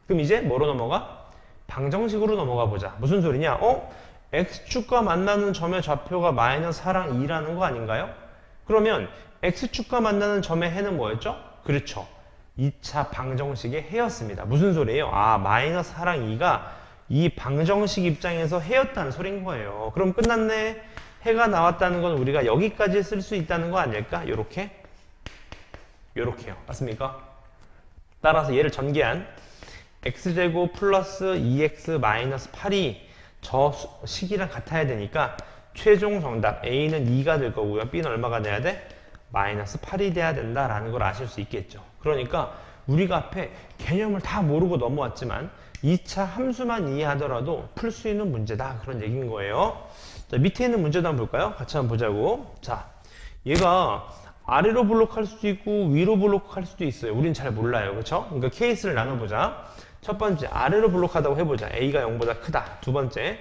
그럼 이제 뭐로 넘어가? 방정식으로 넘어가 보자. 무슨 소리냐? x축과 만나는 점의 좌표가 마이너스 4랑 2라는 거 아닌가요? 그러면 x축과 만나는 점의 해는 뭐였죠? 그렇죠. 2차 방정식의 해였습니다. 무슨 소리예요? 마이너스 4랑 2가 이 방정식 입장에서 해였다는 소린 거예요. 그럼 끝났네. 해가 나왔다는 건 우리가 여기까지 쓸 수 있다는 거 아닐까? 요렇게 요렇게요. 맞습니까? 따라서 얘를 전개한 x제곱 플러스 2x 마이너스 8이 저 식이랑 같아야 되니까 최종 정답 a는 2가 될 거고요. b는 얼마가 돼야 돼? 마이너스 8이 돼야 된다라는 걸 아실 수 있겠죠. 그러니까 우리가 앞에 개념을 다 모르고 넘어왔지만 2차 함수만 이해하더라도 풀 수 있는 문제다. 그런 얘기인 거예요. 자, 밑에 있는 문제도 한번 볼까요? 같이 한번 보자고. 자, 얘가 아래로 블록할 수도 있고 위로 블록할 수도 있어요. 우린 잘 몰라요. 그렇죠? 그러니까 케이스를 나눠보자. 첫 번째, 아래로 블록하다고 해보자. A가 0보다 크다. 두 번째,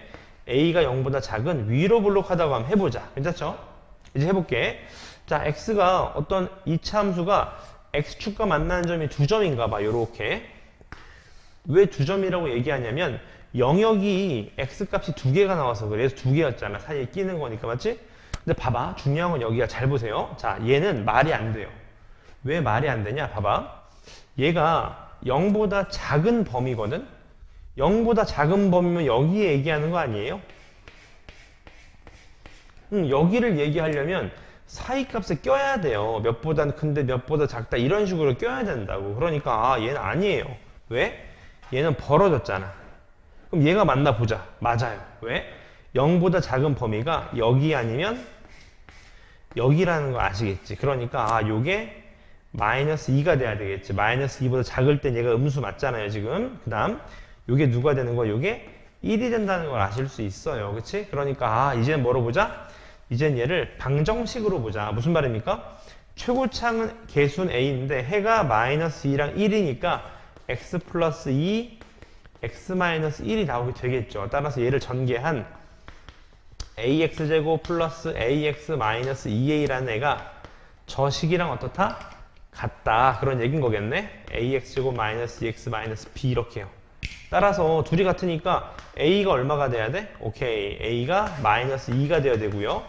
A가 0보다 작은 위로 블록하다고 한번 해보자. 괜찮죠? 이제 해볼게. 자, X가 어떤 2차 함수가 X축과 만나는 점이 2점인가 봐. 요렇게. 왜 2점이라고 얘기하냐면 영역이 X값이 2개가 나와서 그래서 2개였잖아. 사이에 끼는 거니까. 맞지? 근데 봐봐. 중요한 건 여기가 잘 보세요. 자, 얘는 말이 안 돼요. 왜 말이 안 되냐? 봐봐. 얘가 0보다 작은 범위거든? 0보다 작은 범위면 여기 얘기하는 거 아니에요? 여기를 얘기하려면 사이값에 껴야 돼요. 몇보다 큰데 몇보다 작다 이런 식으로 껴야 된다고. 그러니까 아, 얘는 아니에요. 왜? 얘는 벌어졌잖아. 그럼 얘가 맞나 보자. 맞아요. 왜? 0보다 작은 범위가 여기 아니면 여기라는 거 아시겠지? 그러니까 아, 요게 마이너스 2가 돼야 되겠지. 마이너스 2보다 작을 땐 얘가 음수 맞잖아요, 지금. 그 다음, 요게 누가 되는 거야? 요게 1이 된다는 걸 아실 수 있어요. 그치? 그러니까, 아, 이제는 뭐로 보자? 이젠 얘를 방정식으로 보자. 무슨 말입니까? 최고차는 개수는 a인데, 해가 마이너스 2랑 1이니까, x 플러스 2, x 마이너스 1이 나오게 되겠죠. 따라서 얘를 전개한 ax제곱 플러스 ax 마이너스 2a라는 애가 저 식이랑 어떻다? 같다. 그런 얘기인 거겠네. ax제곱 마이너스 2x 마이너스 b 이렇게요. 따라서 둘이 같으니까 a가 얼마가 돼야 돼? 오케이. a가 마이너스 2가 돼야 되고요.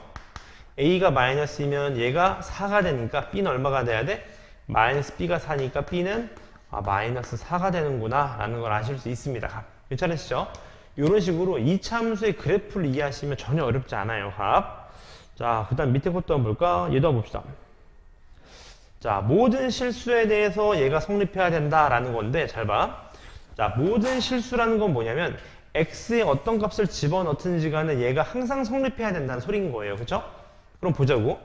a가 마이너스이면 얘가 4가 되니까 b는 얼마가 돼야 돼? 마이너스 b가 4니까 b는 마이너스 4가 되는구나 라는 걸 아실 수 있습니다. 괜찮으시죠? 이런 식으로 2차 함수의 그래프를 이해하시면 전혀 어렵지 않아요. 값. 자, 그 다음 밑에 것도 한번 볼까? 얘도 한번 봅시다. 자, 모든 실수에 대해서 얘가 성립해야 된다라는 건데 잘 봐. 자, 모든 실수라는 건 뭐냐면 x에 어떤 값을 집어넣든지 간에 얘가 항상 성립해야 된다는 소리인 거예요. 그쵸? 그럼 보자고.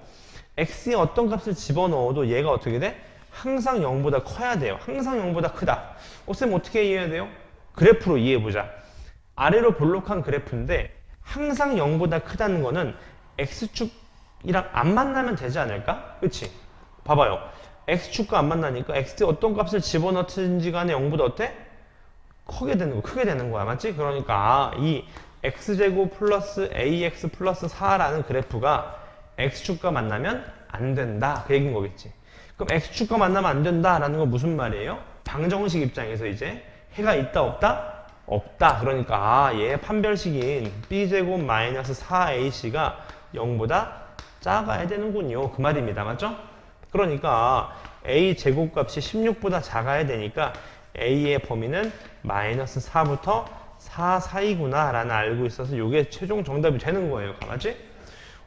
x에 어떤 값을 집어넣어도 얘가 어떻게 돼? 항상 0보다 커야 돼요. 항상 0보다 크다. 쌤 어떻게 이해해야 돼요? 그래프로 이해해보자. 아래로 볼록한 그래프인데 항상 0보다 크다는 거는 x축이랑 안 만나면 되지 않을까? 그치? 봐봐요. x축과 안 만나니까 x에 어떤 값을 집어넣든지 간에 0보다 어때? 크게 되는 거야. 맞지? 그러니까 이 x제곱 플러스 ax 플러스 4라는 그래프가 x축과 만나면 안 된다. 그 얘기인 거겠지. 그럼 x축과 만나면 안 된다라는 건 무슨 말이에요? 방정식 입장에서 이제 해가 있다 없다? 없다. 그러니까 얘의 판별식인 b제곱 마이너스 4ac가 0보다 작아야 되는군요. 그 말입니다. 맞죠? 그러니까 a 제곱값이 16보다 작아야 되니까 a의 범위는 마이너스 4부터 4 사이구나 라는 알고 있어서 이게 최종 정답이 되는 거예요. 맞지?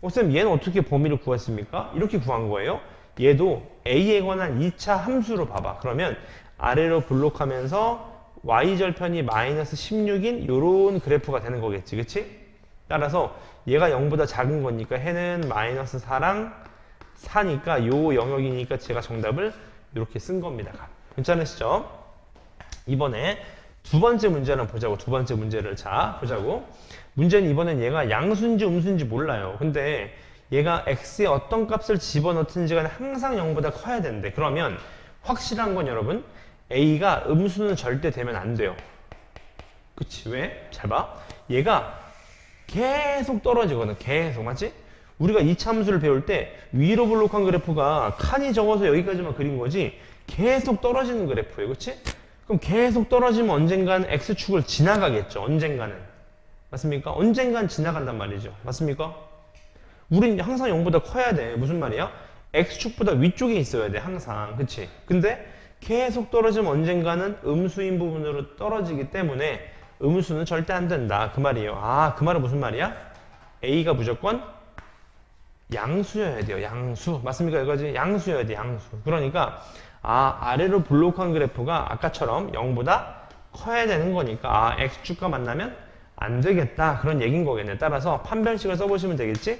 쌤 얘는 어떻게 범위를 구했습니까? 이렇게 구한 거예요. 얘도 a에 관한 2차 함수로 봐봐. 그러면 아래로 블록하면서 y절편이 마이너스 16인 요런 그래프가 되는 거겠지. 그치? 따라서 얘가 0보다 작은 거니까 해는 마이너스 4랑 4니까 요 영역이니까 제가 정답을 이렇게 쓴 겁니다. 괜찮으시죠? 이번에 두 번째 문제를 보자고. 두 번째 문제를 자 보자고. 문제는 이번엔 얘가 양수인지 음수인지 몰라요. 근데 얘가 x에 어떤 값을 집어넣든지 간에 항상 0보다 커야 되는데 그러면 확실한 건 여러분 a가 음수는 절대 되면 안 돼요. 그치? 왜? 잘 봐. 얘가 계속 떨어지거든. 계속. 맞지? 우리가 2차 함수를 배울 때 위로 블록한 그래프가 칸이 적어서 여기까지만 그린 거지 계속 떨어지는 그래프예요. 그치? 그럼 계속 떨어지면 언젠간 x축을 지나가겠죠. 언젠가는. 맞습니까? 언젠간 지나간단 말이죠. 맞습니까? 우린 항상 0보다 커야 돼. 무슨 말이야? x축보다 위쪽에 있어야 돼. 항상. 그치? 근데 계속 떨어지면 언젠가는 음수인 부분으로 떨어지기 때문에 음수는 절대 안 된다. 그 말이에요. 아, 그 말은 무슨 말이야? A가 무조건 양수여야 돼요. 양수. 맞습니까? 이거지? 양수여야 돼. 양수. 그러니까 아래로 블록한 그래프가 아까처럼 0보다 커야 되는 거니까 x축과 만나면 안 되겠다. 그런 얘기인 거겠네. 따라서 판별식을 써보시면 되겠지?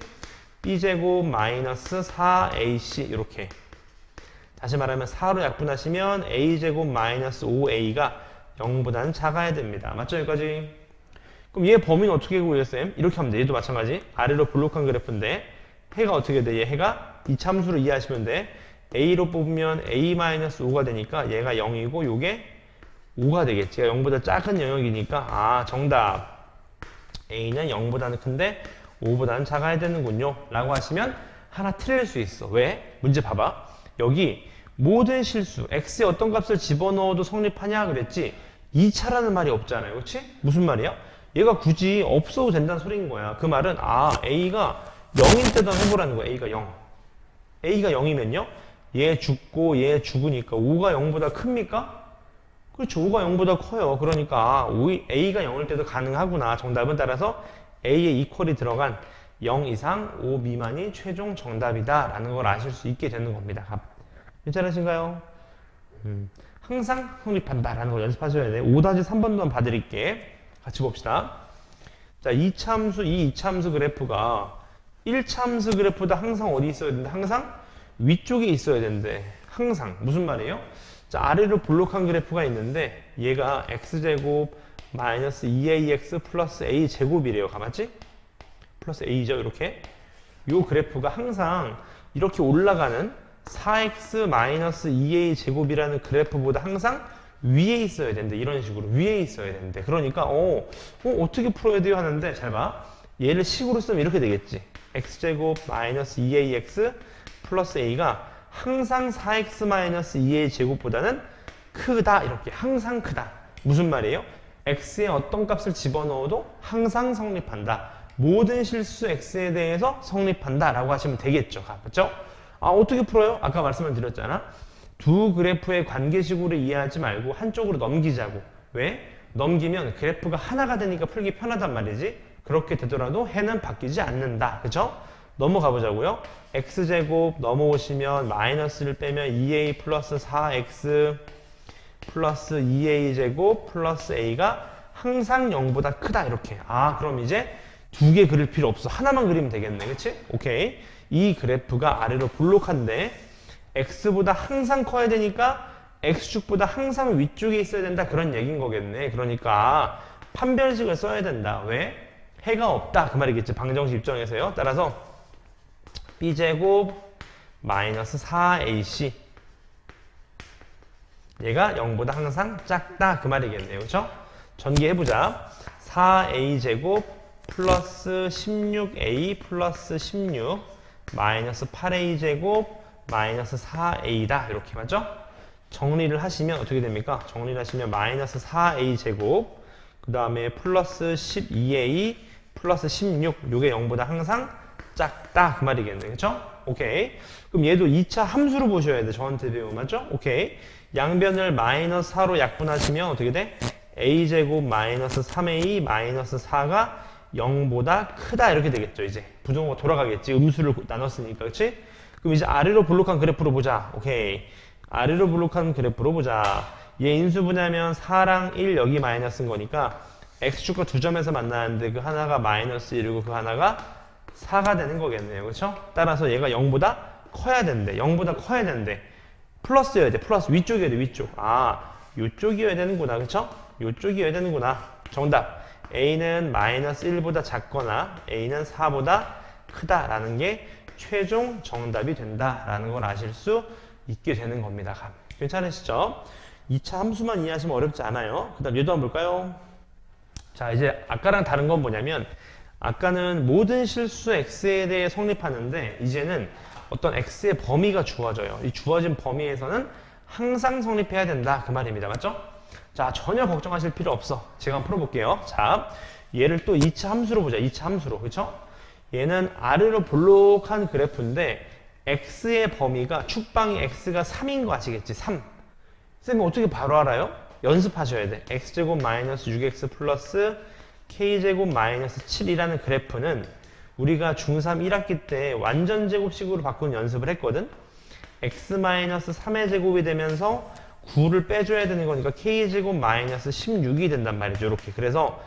b제곱 마이너스 4ac 이렇게. 다시 말하면 4로 약분하시면 a제곱 마이너스 5a가 0보다는 작아야 됩니다. 맞죠? 여기까지? 그럼 얘 범위는 어떻게 구해요, 쌤? 이렇게 하면 돼. 얘도 마찬가지. 아래로 블록한 그래프인데 해가 어떻게 돼? 얘 해가 이참수로 이해하시면 돼. a로 뽑으면 a-5가 되니까 얘가 0이고 요게 5가 되겠지. 0보다 작은 영역이니까 정답. a는 0보다는 큰데 5보다는 작아야 되는군요. 라고 하시면 하나 틀릴 수 있어. 왜? 문제 봐봐. 여기 모든 실수, x의 어떤 값을 집어넣어도 성립하냐 그랬지 2차라는 말이 없잖아요. 그렇지? 무슨 말이야? 얘가 굳이 없어도 된다는 소리인 거야. 그 말은 a가 0일 때도 해보라는 거야. a가 0. a가 0이면요. 얘 죽고 얘 죽으니까 5가 0보다 큽니까? 그렇죠. 5가 0보다 커요. 그러니까 a가 0일 때도 가능하구나. 정답은 따라서 a의 이퀄이 들어간 0 이상 5 미만이 최종 정답이다 라는 걸 아실 수 있게 되는 겁니다. 괜찮으신가요? 항상 성립한다 라는 걸 연습하셔야 돼. 5-3번도 한번 봐드릴게. 같이 봅시다. 자, 이 이참수 그래프가 1참수 그래프보다 항상 어디 있어야 된다? 항상 위쪽에 있어야 된대. 항상. 무슨 말이에요? 자, 아래로 블록한 그래프가 있는데 얘가 x제곱 마이너스 2ax 플러스 a제곱이래요. 가봤지? 플러스 a죠. 이렇게. 요 그래프가 항상 이렇게 올라가는 4x 마이너스 2a 제곱이라는 그래프보다 항상 위에 있어야 된대. 이런 식으로 위에 있어야 된대. 그러니까 어떻게 풀어야 돼요? 하는데 잘 봐. 얘를 식으로 쓰면 이렇게 되겠지. x제곱 마이너스 2ax 플러스 a가 항상 4x 마이너스 2a 제곱보다는 크다. 이렇게 항상 크다. 무슨 말이에요? x의 어떤 값을 집어넣어도 항상 성립한다. 모든 실수 x에 대해서 성립한다 라고 하시면 되겠죠. 맞죠? 어떻게 풀어요? 아까 말씀을 드렸잖아. 두 그래프의 관계식으로 이해하지 말고 한쪽으로 넘기자고. 왜? 넘기면 그래프가 하나가 되니까 풀기 편하단 말이지. 그렇게 되더라도 해는 바뀌지 않는다. 그죠? 넘어가 보자고요. x제곱 넘어오시면 마이너스를 빼면 2a 플러스 4x 플러스 2a 제곱 플러스 a가 항상 0보다 크다. 이렇게. 그럼 이제 두 개 그릴 필요 없어. 하나만 그리면 되겠네. 그치? 오케이. 이 그래프가 아래로 블록한데 x보다 항상 커야 되니까 x축보다 항상 위쪽에 있어야 된다. 그런 얘기인 거겠네. 그러니까 판별식을 써야 된다. 왜? 해가 없다. 그 말이겠지. 방정식 입장에서요. 따라서 b제곱 마이너스 4ac 얘가 0보다 항상 작다. 그 말이겠네요. 그렇죠? 전개해보자. 4a제곱 플러스 16a 플러스 16 마이너스 8a제곱 마이너스 4a다. 이렇게 맞죠? 정리를 하시면 어떻게 됩니까? 정리를 하시면 마이너스 4a제곱 그 다음에 플러스 12a 플러스 16 요게 0보다 항상 작다. 그 말이겠네. 그렇죠? 오케이. 그럼 얘도 2차 함수로 보셔야 돼. 저한테 배우면 맞죠? 오케이. 양변을 마이너스 4로 약분하시면 어떻게 돼? a제곱 마이너스 3a 마이너스 4가 0보다 크다. 이렇게 되겠죠. 이제 부정어가 돌아가겠지. 음수를 나눴으니까. 그렇지? 그럼 이제 아래로 블록한 그래프로 보자. 오케이. 아래로 블록한 그래프로 보자. 얘 인수분해하면 4랑 1 여기 마이너스인 거니까 x축과 두 점에서 만나는데 그 하나가 마이너스 1이고 그 하나가 4가 되는 거겠네요. 그렇죠? 따라서 얘가 0보다 커야 된대. 0보다 커야 된대. 플러스여야 돼. 플러스 위쪽이어야 돼. 위쪽. 요쪽이어야 되는구나. 그렇죠? 요쪽이어야 되는구나. 정답. a는 마이너스 1보다 작거나 a는 4보다 크다라는 게 최종 정답이 된다라는 걸 아실 수 있게 되는 겁니다. 괜찮으시죠? 2차 함수만 이해하시면 어렵지 않아요. 그 다음 얘도 한번 볼까요? 자, 이제 아까랑 다른 건 뭐냐면 아까는 모든 실수 x에 대해 성립하는데 이제는 어떤 x의 범위가 주어져요. 이 주어진 범위에서는 항상 성립해야 된다. 그 말입니다. 맞죠? 자, 전혀 걱정하실 필요 없어. 제가 한번 풀어볼게요. 자, 얘를 또 2차 함수로 보자. 2차 함수로. 그쵸? 얘는 아래로 볼록한 그래프인데 x의 범위가 축방이 x가 3인 거 아시겠지? 3. 쌤이 어떻게 바로 알아요? 연습하셔야 돼. x제곱 마이너스 6x 플러스 k제곱 마이너스 7이라는 그래프는 우리가 중3 1학기 때 완전 제곱식으로 바꾸는 연습을 했거든. x 마이너스 3의 제곱이 되면서 9를 빼줘야 되는 거니까 k제곱 마이너스 16이 된단 말이죠. 이렇게. 그래서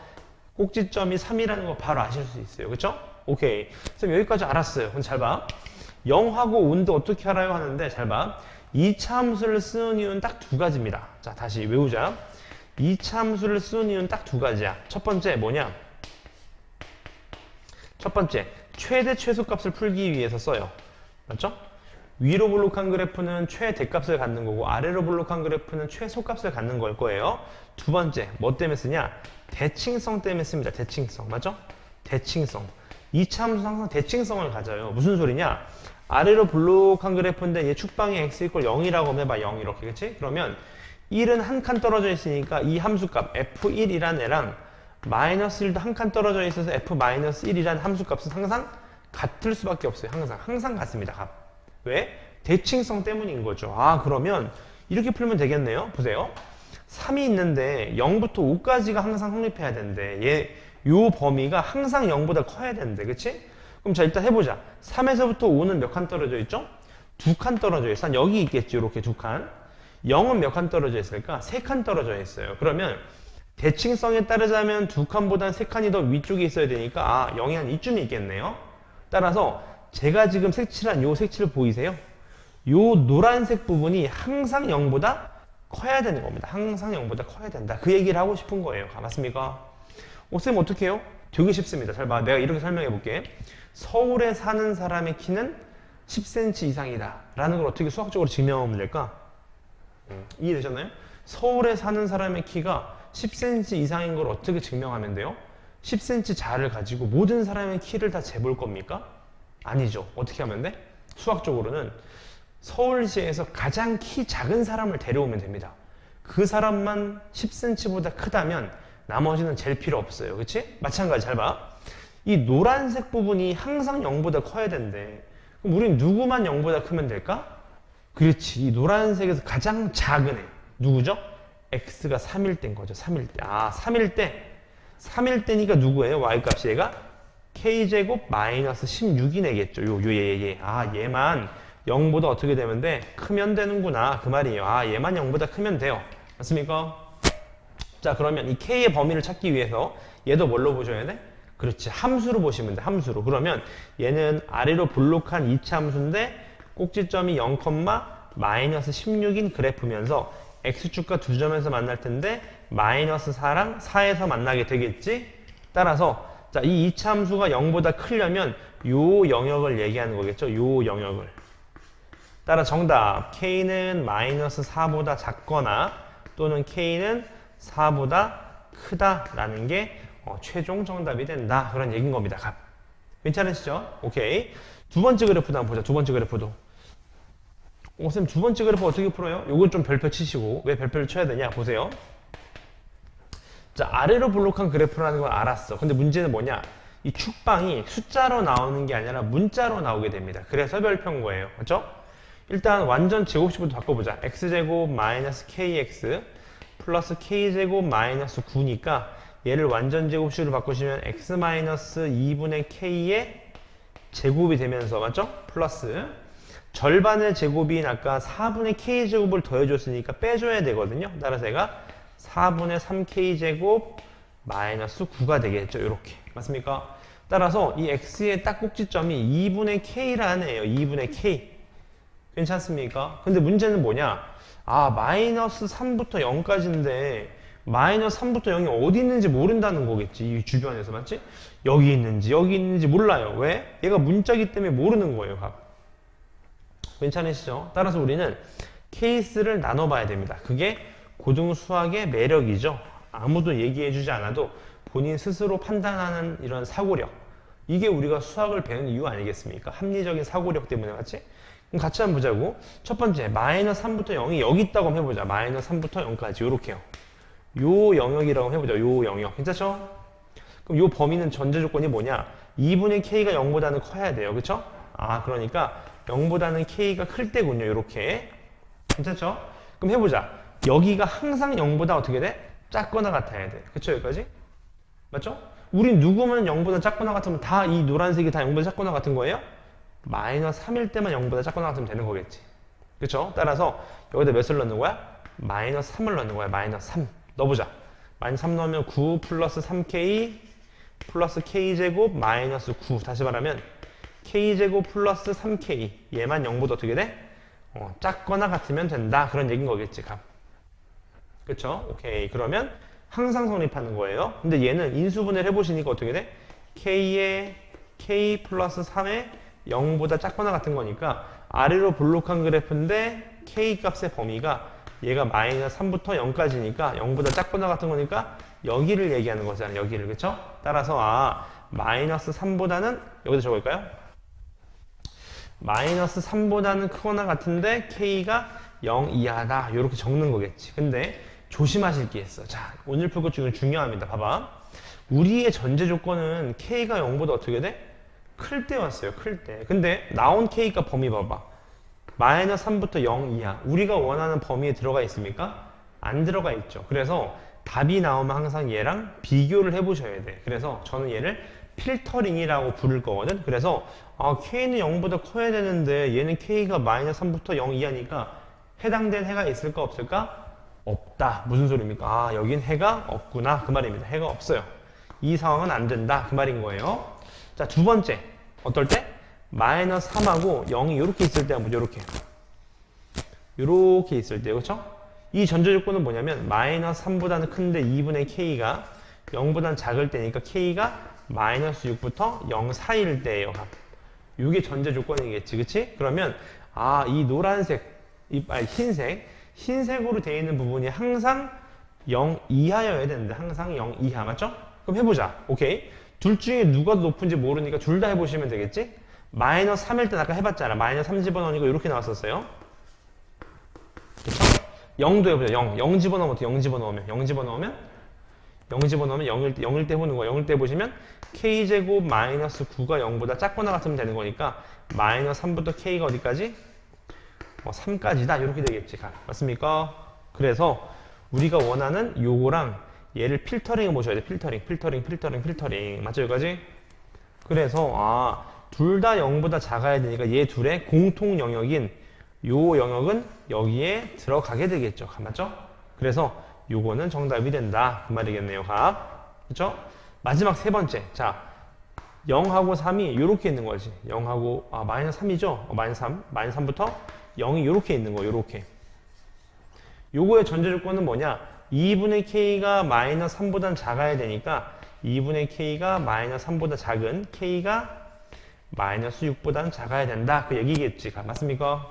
꼭지점이 3이라는 거 바로 아실 수 있어요. 그쵸? 오케이. 그럼 여기까지 알았어요. 그럼 잘 봐. 0하고 5인데 어떻게 알아요? 하는데 잘 봐. 2차 함수를 쓰는 이유는 딱 두 가지입니다. 자, 다시 외우자. 2차 함수를 쓰는 이유는 딱 두 가지야. 첫 번째 뭐냐? 첫 번째, 최대 최소값을 풀기 위해서 써요. 맞죠? 위로 볼록한 그래프는 최대값을 갖는 거고 아래로 볼록한 그래프는 최소값을 갖는 걸 거예요. 두 번째, 뭐 때문에 쓰냐? 대칭성 때문에 씁니다. 대칭성. 맞죠? 대칭성. 2차 함수는 항상 대칭성을 가져요. 무슨 소리냐? 아래로 볼록한 그래프인데 얘 축방이 x 이퀄 0이라고 해봐. 0 이렇게. 그치? 그러면 1은 한 칸 떨어져 있으니까 이 함수값 f1이란 애랑 마이너스 1도 한 칸 떨어져 있어서 f-1이란 함수값은 항상 같을 수밖에 없어요. 항상 같습니다. 값. 왜? 대칭성 때문인 거죠. 아, 그러면 이렇게 풀면 되겠네요. 보세요. 3이 있는데 0부터 5까지가 항상 성립해야 되는데 요 범위가 항상 0보다 커야 되는데, 그치? 그럼 자, 일단 해보자. 3에서부터 5는 몇 칸 떨어져 있죠? 2칸 떨어져 있어. 한 여기 있겠지. 이렇게 2칸. 0은 몇 칸 떨어져 있을까? 3칸 떨어져 있어요. 그러면 대칭성에 따르자면 2칸보다는 3칸이 더 위쪽에 있어야 되니까 아, 0이 한 이쯤에 있겠네요. 따라서 제가 지금 색칠한 요 색칠 보이세요? 요 노란색 부분이 항상 0보다 커야 되는 겁니다. 항상 0보다 커야 된다. 그 얘기를 하고 싶은 거예요. 맞습니까? 쌤 어떻게 해요? 되게 쉽습니다. 잘 봐. 내가 이렇게 설명해 볼게. 서울에 사는 사람의 키는 10cm 이상이다 라는 걸 어떻게 수학적으로 증명하면 될까? 이해되셨나요? 서울에 사는 사람의 키가 10cm 이상인 걸 어떻게 증명하면 돼요? 10cm 자를 가지고 모든 사람의 키를 다 재볼 겁니까? 아니죠. 어떻게 하면 돼? 수학적으로는 서울시에서 가장 키 작은 사람을 데려오면 됩니다. 그 사람만 10cm보다 크다면 나머지는 잴 필요 없어요. 그치? 마찬가지 잘 봐. 이 노란색 부분이 항상 0보다 커야 된대. 그럼 우린 누구만 0보다 크면 될까? 그렇지. 이 노란색에서 가장 작은 애. 누구죠? x가 3일 때인 거죠. 3일 때. 아, 3일 때. 3일 때니까 누구예요? y값이 얘가? k제곱 마이너스 16이 내겠죠. 얘. 아, 얘만 0보다 어떻게 되면 돼? 크면 되는구나. 그 말이에요. 아, 얘만 0보다 크면 돼요. 맞습니까? 자, 그러면 이 k의 범위를 찾기 위해서 얘도 뭘로 보셔야 돼? 그렇지. 함수로 보시면 돼. 함수로. 그러면 얘는 아래로 볼록한 2차 함수인데 꼭지점이 0, 마이너스 16인 그래프면서 x축과 두 점에서 만날 텐데 마이너스 4랑 4에서 만나게 되겠지? 따라서 자, 이 2차 함수가 0보다 크려면 요 영역을 얘기하는 거겠죠? 요 영역을. 따라 정답 k는 마이너스 4보다 작거나 또는 k는 4보다 크다라는 게 최종 정답이 된다. 그런 얘기인 겁니다. 값. 괜찮으시죠? 오케이. 두 번째 그래프도 한번 보자. 두 번째 그래프도. 쌤, 두 번째 그래프 어떻게 풀어요? 요건 좀 별표 치시고. 왜 별표를 쳐야 되냐? 보세요. 자, 아래로 볼록한 그래프라는 걸 알았어. 근데 문제는 뭐냐? 이 축방이 숫자로 나오는 게 아니라 문자로 나오게 됩니다. 그래서 별표인 거예요. 맞죠? 일단 완전 제곱식부터 바꿔보자. x제곱 마이너스 kx 플러스 k제곱 마이너스 9니까 얘를 완전 제곱식으로 바꾸시면 x 마이너스 2분의 k의 제곱이 되면서 맞죠? 플러스 절반의 제곱인 아까 4분의 k제곱을 더해줬으니까 빼줘야 되거든요. 따라서 얘가 4분의 3k제곱 마이너스 9가 되겠죠. 이렇게. 맞습니까? 따라서 이 x의 딱 꼭지점이 2분의 k라는 애예요. 2분의 k. 괜찮습니까? 근데 문제는 뭐냐? 아, 마이너스 3부터 0까지인데 마이너스 3부터 0이 어디 있는지 모른다는 거겠지. 이 주변에서. 맞지? 여기 있는지 몰라요. 왜? 얘가 문자기 때문에 모르는 거예요. 각. 괜찮으시죠? 따라서 우리는 케이스를 나눠봐야 됩니다. 그게 고등 수학의 매력이죠. 아무도 얘기해주지 않아도 본인 스스로 판단하는 이런 사고력. 이게 우리가 수학을 배우는 이유 아니겠습니까? 합리적인 사고력 때문에. 맞지? 그럼 같이 한번 보자고. 첫 번째, 마이너스 3부터 0이 여기 있다고 한번 해보자. 마이너스 3부터 0까지 요렇게요. 요 영역이라고 해보자. 요 영역. 괜찮죠? 그럼 요 범위는 전제 조건이 뭐냐? 2분의 k가 0보다는 커야 돼요. 그쵸? 아, 그러니까 0보다는 k가 클 때군요. 요렇게. 괜찮죠? 그럼 해보자. 여기가 항상 0보다 어떻게 돼? 작거나 같아야 돼. 그쵸? 여기까지? 맞죠? 우린 누구면 0보다 작거나 같으면 다 이 노란색이 다 0보다 작거나 같은 거예요? 마이너스 3일 때만 0보다 작거나 같으면 되는 거겠지. 그쵸? 따라서 여기다 몇을 넣는 거야? 마이너스 3을 넣는 거야. 마이너스 3. 넣어보자. 마이너스 3 넣으면 9 플러스 3k 플러스 k제곱 마이너스 9. 다시 말하면 k제곱 플러스 3k. 얘만 0보다 어떻게 돼? 작거나 같으면 된다. 그런 얘기인 거겠지. 값. 그쵸? 오케이. 그러면 항상 성립하는 거예요. 근데 얘는 인수분해를 해보시니까 어떻게 돼? k에 k 플러스 3에 0보다 작거나 같은 거니까 아래로 볼록한 그래프인데 k 값의 범위가 얘가 마이너스 3부터 0까지니까 0보다 작거나 같은 거니까 여기를 얘기하는 거잖아요. 여기를. 그쵸? 따라서 마이너스 3보다는 여기다 적을까요? 마이너스 3보다는 크거나 같은데 k가 0 이하다. 이렇게 적는 거겠지. 근데 조심하실 게 있어. 자, 오늘 풀 것 중에 중요합니다. 봐봐. 우리의 전제 조건은 k가 0보다 어떻게 돼? 클 때였어요. 클 때. 근데 나온 k가 범위 봐봐. 마이너스 3부터 0 이하. 우리가 원하는 범위에 들어가 있습니까? 안 들어가 있죠. 그래서 답이 나오면 항상 얘랑 비교를 해보셔야 돼. 그래서 저는 얘를 필터링이라고 부를 거거든. 그래서 k는 0보다 커야 되는데 얘는 k가 마이너스 3부터 0 이하니까 해당된 해가 있을까 없을까? 없다. 무슨 소리입니까? 여긴 해가 없구나. 그 말입니다. 해가 없어요. 이 상황은 안 된다. 그 말인 거예요. 자, 두 번째. 어떨 때? 마이너스 3하고 0이 이렇게 있을 때 한번 이렇게. 이렇게 있을 때. 그렇죠? 이 전제 조건은 뭐냐면 마이너스 3보다는 큰데 2분의 k가 0보다는 작을 때니까 k가 마이너스 6부터 0 사이일 때예요. 이게 전제 조건이겠지. 그치? 그러면 이 노란색, 흰색으로 되어 있는 부분이 항상 0 이하여야 되는데 항상 0 이하. 맞죠? 그럼 해보자. 오케이. 둘 중에 누가 높은지 모르니까 둘 다 해보시면 되겠지? 마이너스 3일 때 아까 해봤잖아. 마이너스 3 집어넣으니까 이렇게 나왔었어요. 그쵸? 0도 해보자. 0 집어넣으면 어떻게? 0 집어넣으면 0 집어넣으면 0일 때 해보는 거야. 0일 때 보시면 k제곱 마이너스 9가 0보다 작거나 같으면 되는 거니까 마이너스 3부터 k가 어디까지? 3까지다. 이렇게 되겠지. 맞습니까? 그래서 우리가 원하는 요거랑 얘를 필터링해 보셔야 돼. 필터링. 맞죠? 여기까지? 그래서 둘 다 0보다 작아야 되니까 얘 둘의 공통 영역인 요 영역은 여기에 들어가게 되겠죠. 맞죠? 그래서 요거는 정답이 된다. 그 말이겠네요. 그렇죠? 마지막 세 번째. 자, 0하고 3이 이렇게 있는 거지. 0하고 마이너스 3이죠? 마이너스 3부터 0이 이렇게 있는 거. 요렇게. 요거의 전제 조건은 뭐냐? 2분의 k가 마이너스 3보다는 작아야 되니까 2분의 k가 마이너스 3보다 작은 k가 마이너스 6보다는 작아야 된다. 그 얘기겠지. 맞습니까?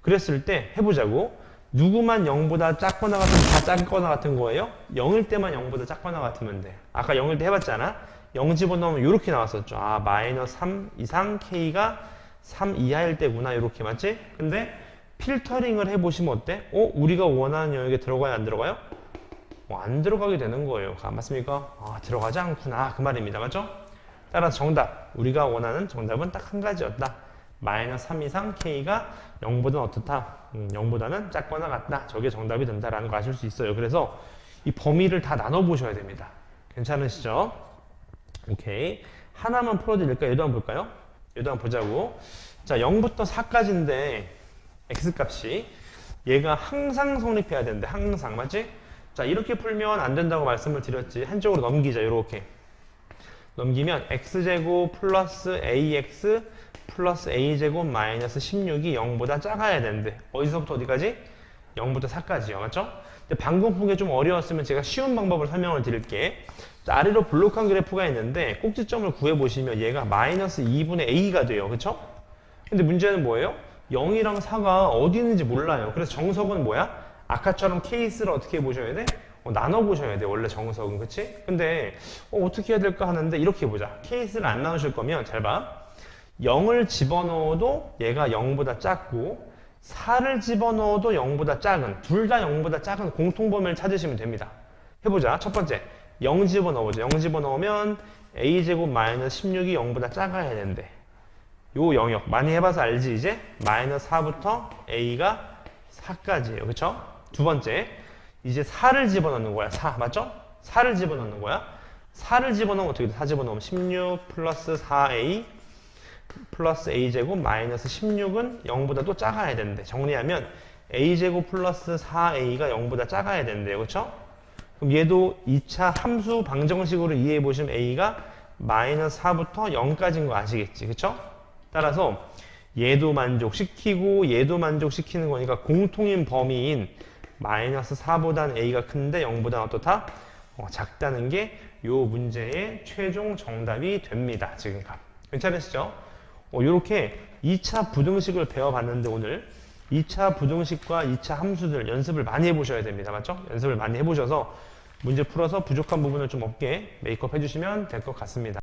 그랬을 때 해보자고. 누구만 0보다 작거나 같으면 다 작거나 같은 거예요? 0일 때만 0보다 작거나 같으면 돼. 아까 0일 때 해봤잖아. 0 집어넣으면 이렇게 나왔었죠. 마이너스 3 이상 k가 3 이하일 때구나. 이렇게 맞지? 근데 필터링을 해보시면 어때? 우리가 원하는 영역에 들어가요? 안 들어가요? 안 들어가게 되는 거예요. 맞습니까? 들어가지 않구나. 그 말입니다. 맞죠? 따라서 정답. 우리가 원하는 정답은 딱 한 가지였다. 마이너스 3 이상 k가 0보다는 어떻다? 0보다는 작거나 같다. 저게 정답이 된다라는 거 아실 수 있어요. 그래서 이 범위를 다 나눠보셔야 됩니다. 괜찮으시죠? 오케이. 하나만 풀어드릴까요? 얘도 한번 볼까요? 얘도 한번 보자고. 자, 0부터 4까지인데 x값이 얘가 항상 성립해야 되는데 항상. 맞지? 자, 이렇게 풀면 안 된다고 말씀을 드렸지. 한쪽으로 넘기자. 이렇게. 넘기면 x제곱 플러스 ax 플러스 a제곱 마이너스 16이 0보다 작아야 되는데 어디서부터 어디까지? 0부터 4까지요. 맞죠? 근데 방금 푼 게 좀 어려웠으면 제가 쉬운 방법을 설명을 드릴게. 자, 아래로 볼록한 그래프가 있는데 꼭지점을 구해보시면 얘가 마이너스 2분의 a가 돼요. 그쵸? 근데 문제는 뭐예요? 0이랑 4가 어디 있는지 몰라요. 그래서 정석은 뭐야? 아까처럼 케이스를 어떻게 보셔야 돼? 나눠보셔야 돼. 원래 정석은. 그치? 근데 어떻게 해야 될까 하는데 이렇게 보자. 케이스를 안 나누실 거면 잘 봐. 0을 집어넣어도 얘가 0보다 작고 4를 집어넣어도 0보다 작은 둘 다 0보다 작은 공통범위를 찾으시면 됩니다. 해보자. 첫 번째 0 집어넣어보자. 0 집어넣으면 a제곱 마이너스 16이 0보다 작아야 되는데 요 영역 많이 해봐서 알지 이제? 마이너스 4부터 a가 4까지예요. 그쵸? 두 번째 이제 4를 집어넣는 거야. 4 맞죠? 4를 집어넣는 거야. 4를 집어넣으면 어떻게 돼? 4 집어넣으면 16 플러스 4a 플러스 a제곱 마이너스 16은 0보다 또 작아야 되는데 정리하면 a제곱 플러스 4a가 0보다 작아야 된대요. 그렇죠? 그럼 얘도 2차 함수 방정식으로 이해해 보시면 a가 마이너스 4부터 0까지인 거 아시겠지? 그렇죠? 따라서 얘도 만족시키고 얘도 만족시키는 거니까 공통인 범위인 마이너스 4보다는 a가 큰데 0보다는 어떻다? 작다는 게 요 문제의 최종 정답이 됩니다. 지금 값. 괜찮으시죠? 요렇게 2차 부등식을 배워봤는데 오늘 2차 부등식과 2차 함수들 연습을 많이 해보셔야 됩니다. 맞죠? 연습을 많이 해보셔서 문제 풀어서 부족한 부분을 좀 없게 메이크업 해주시면 될 것 같습니다.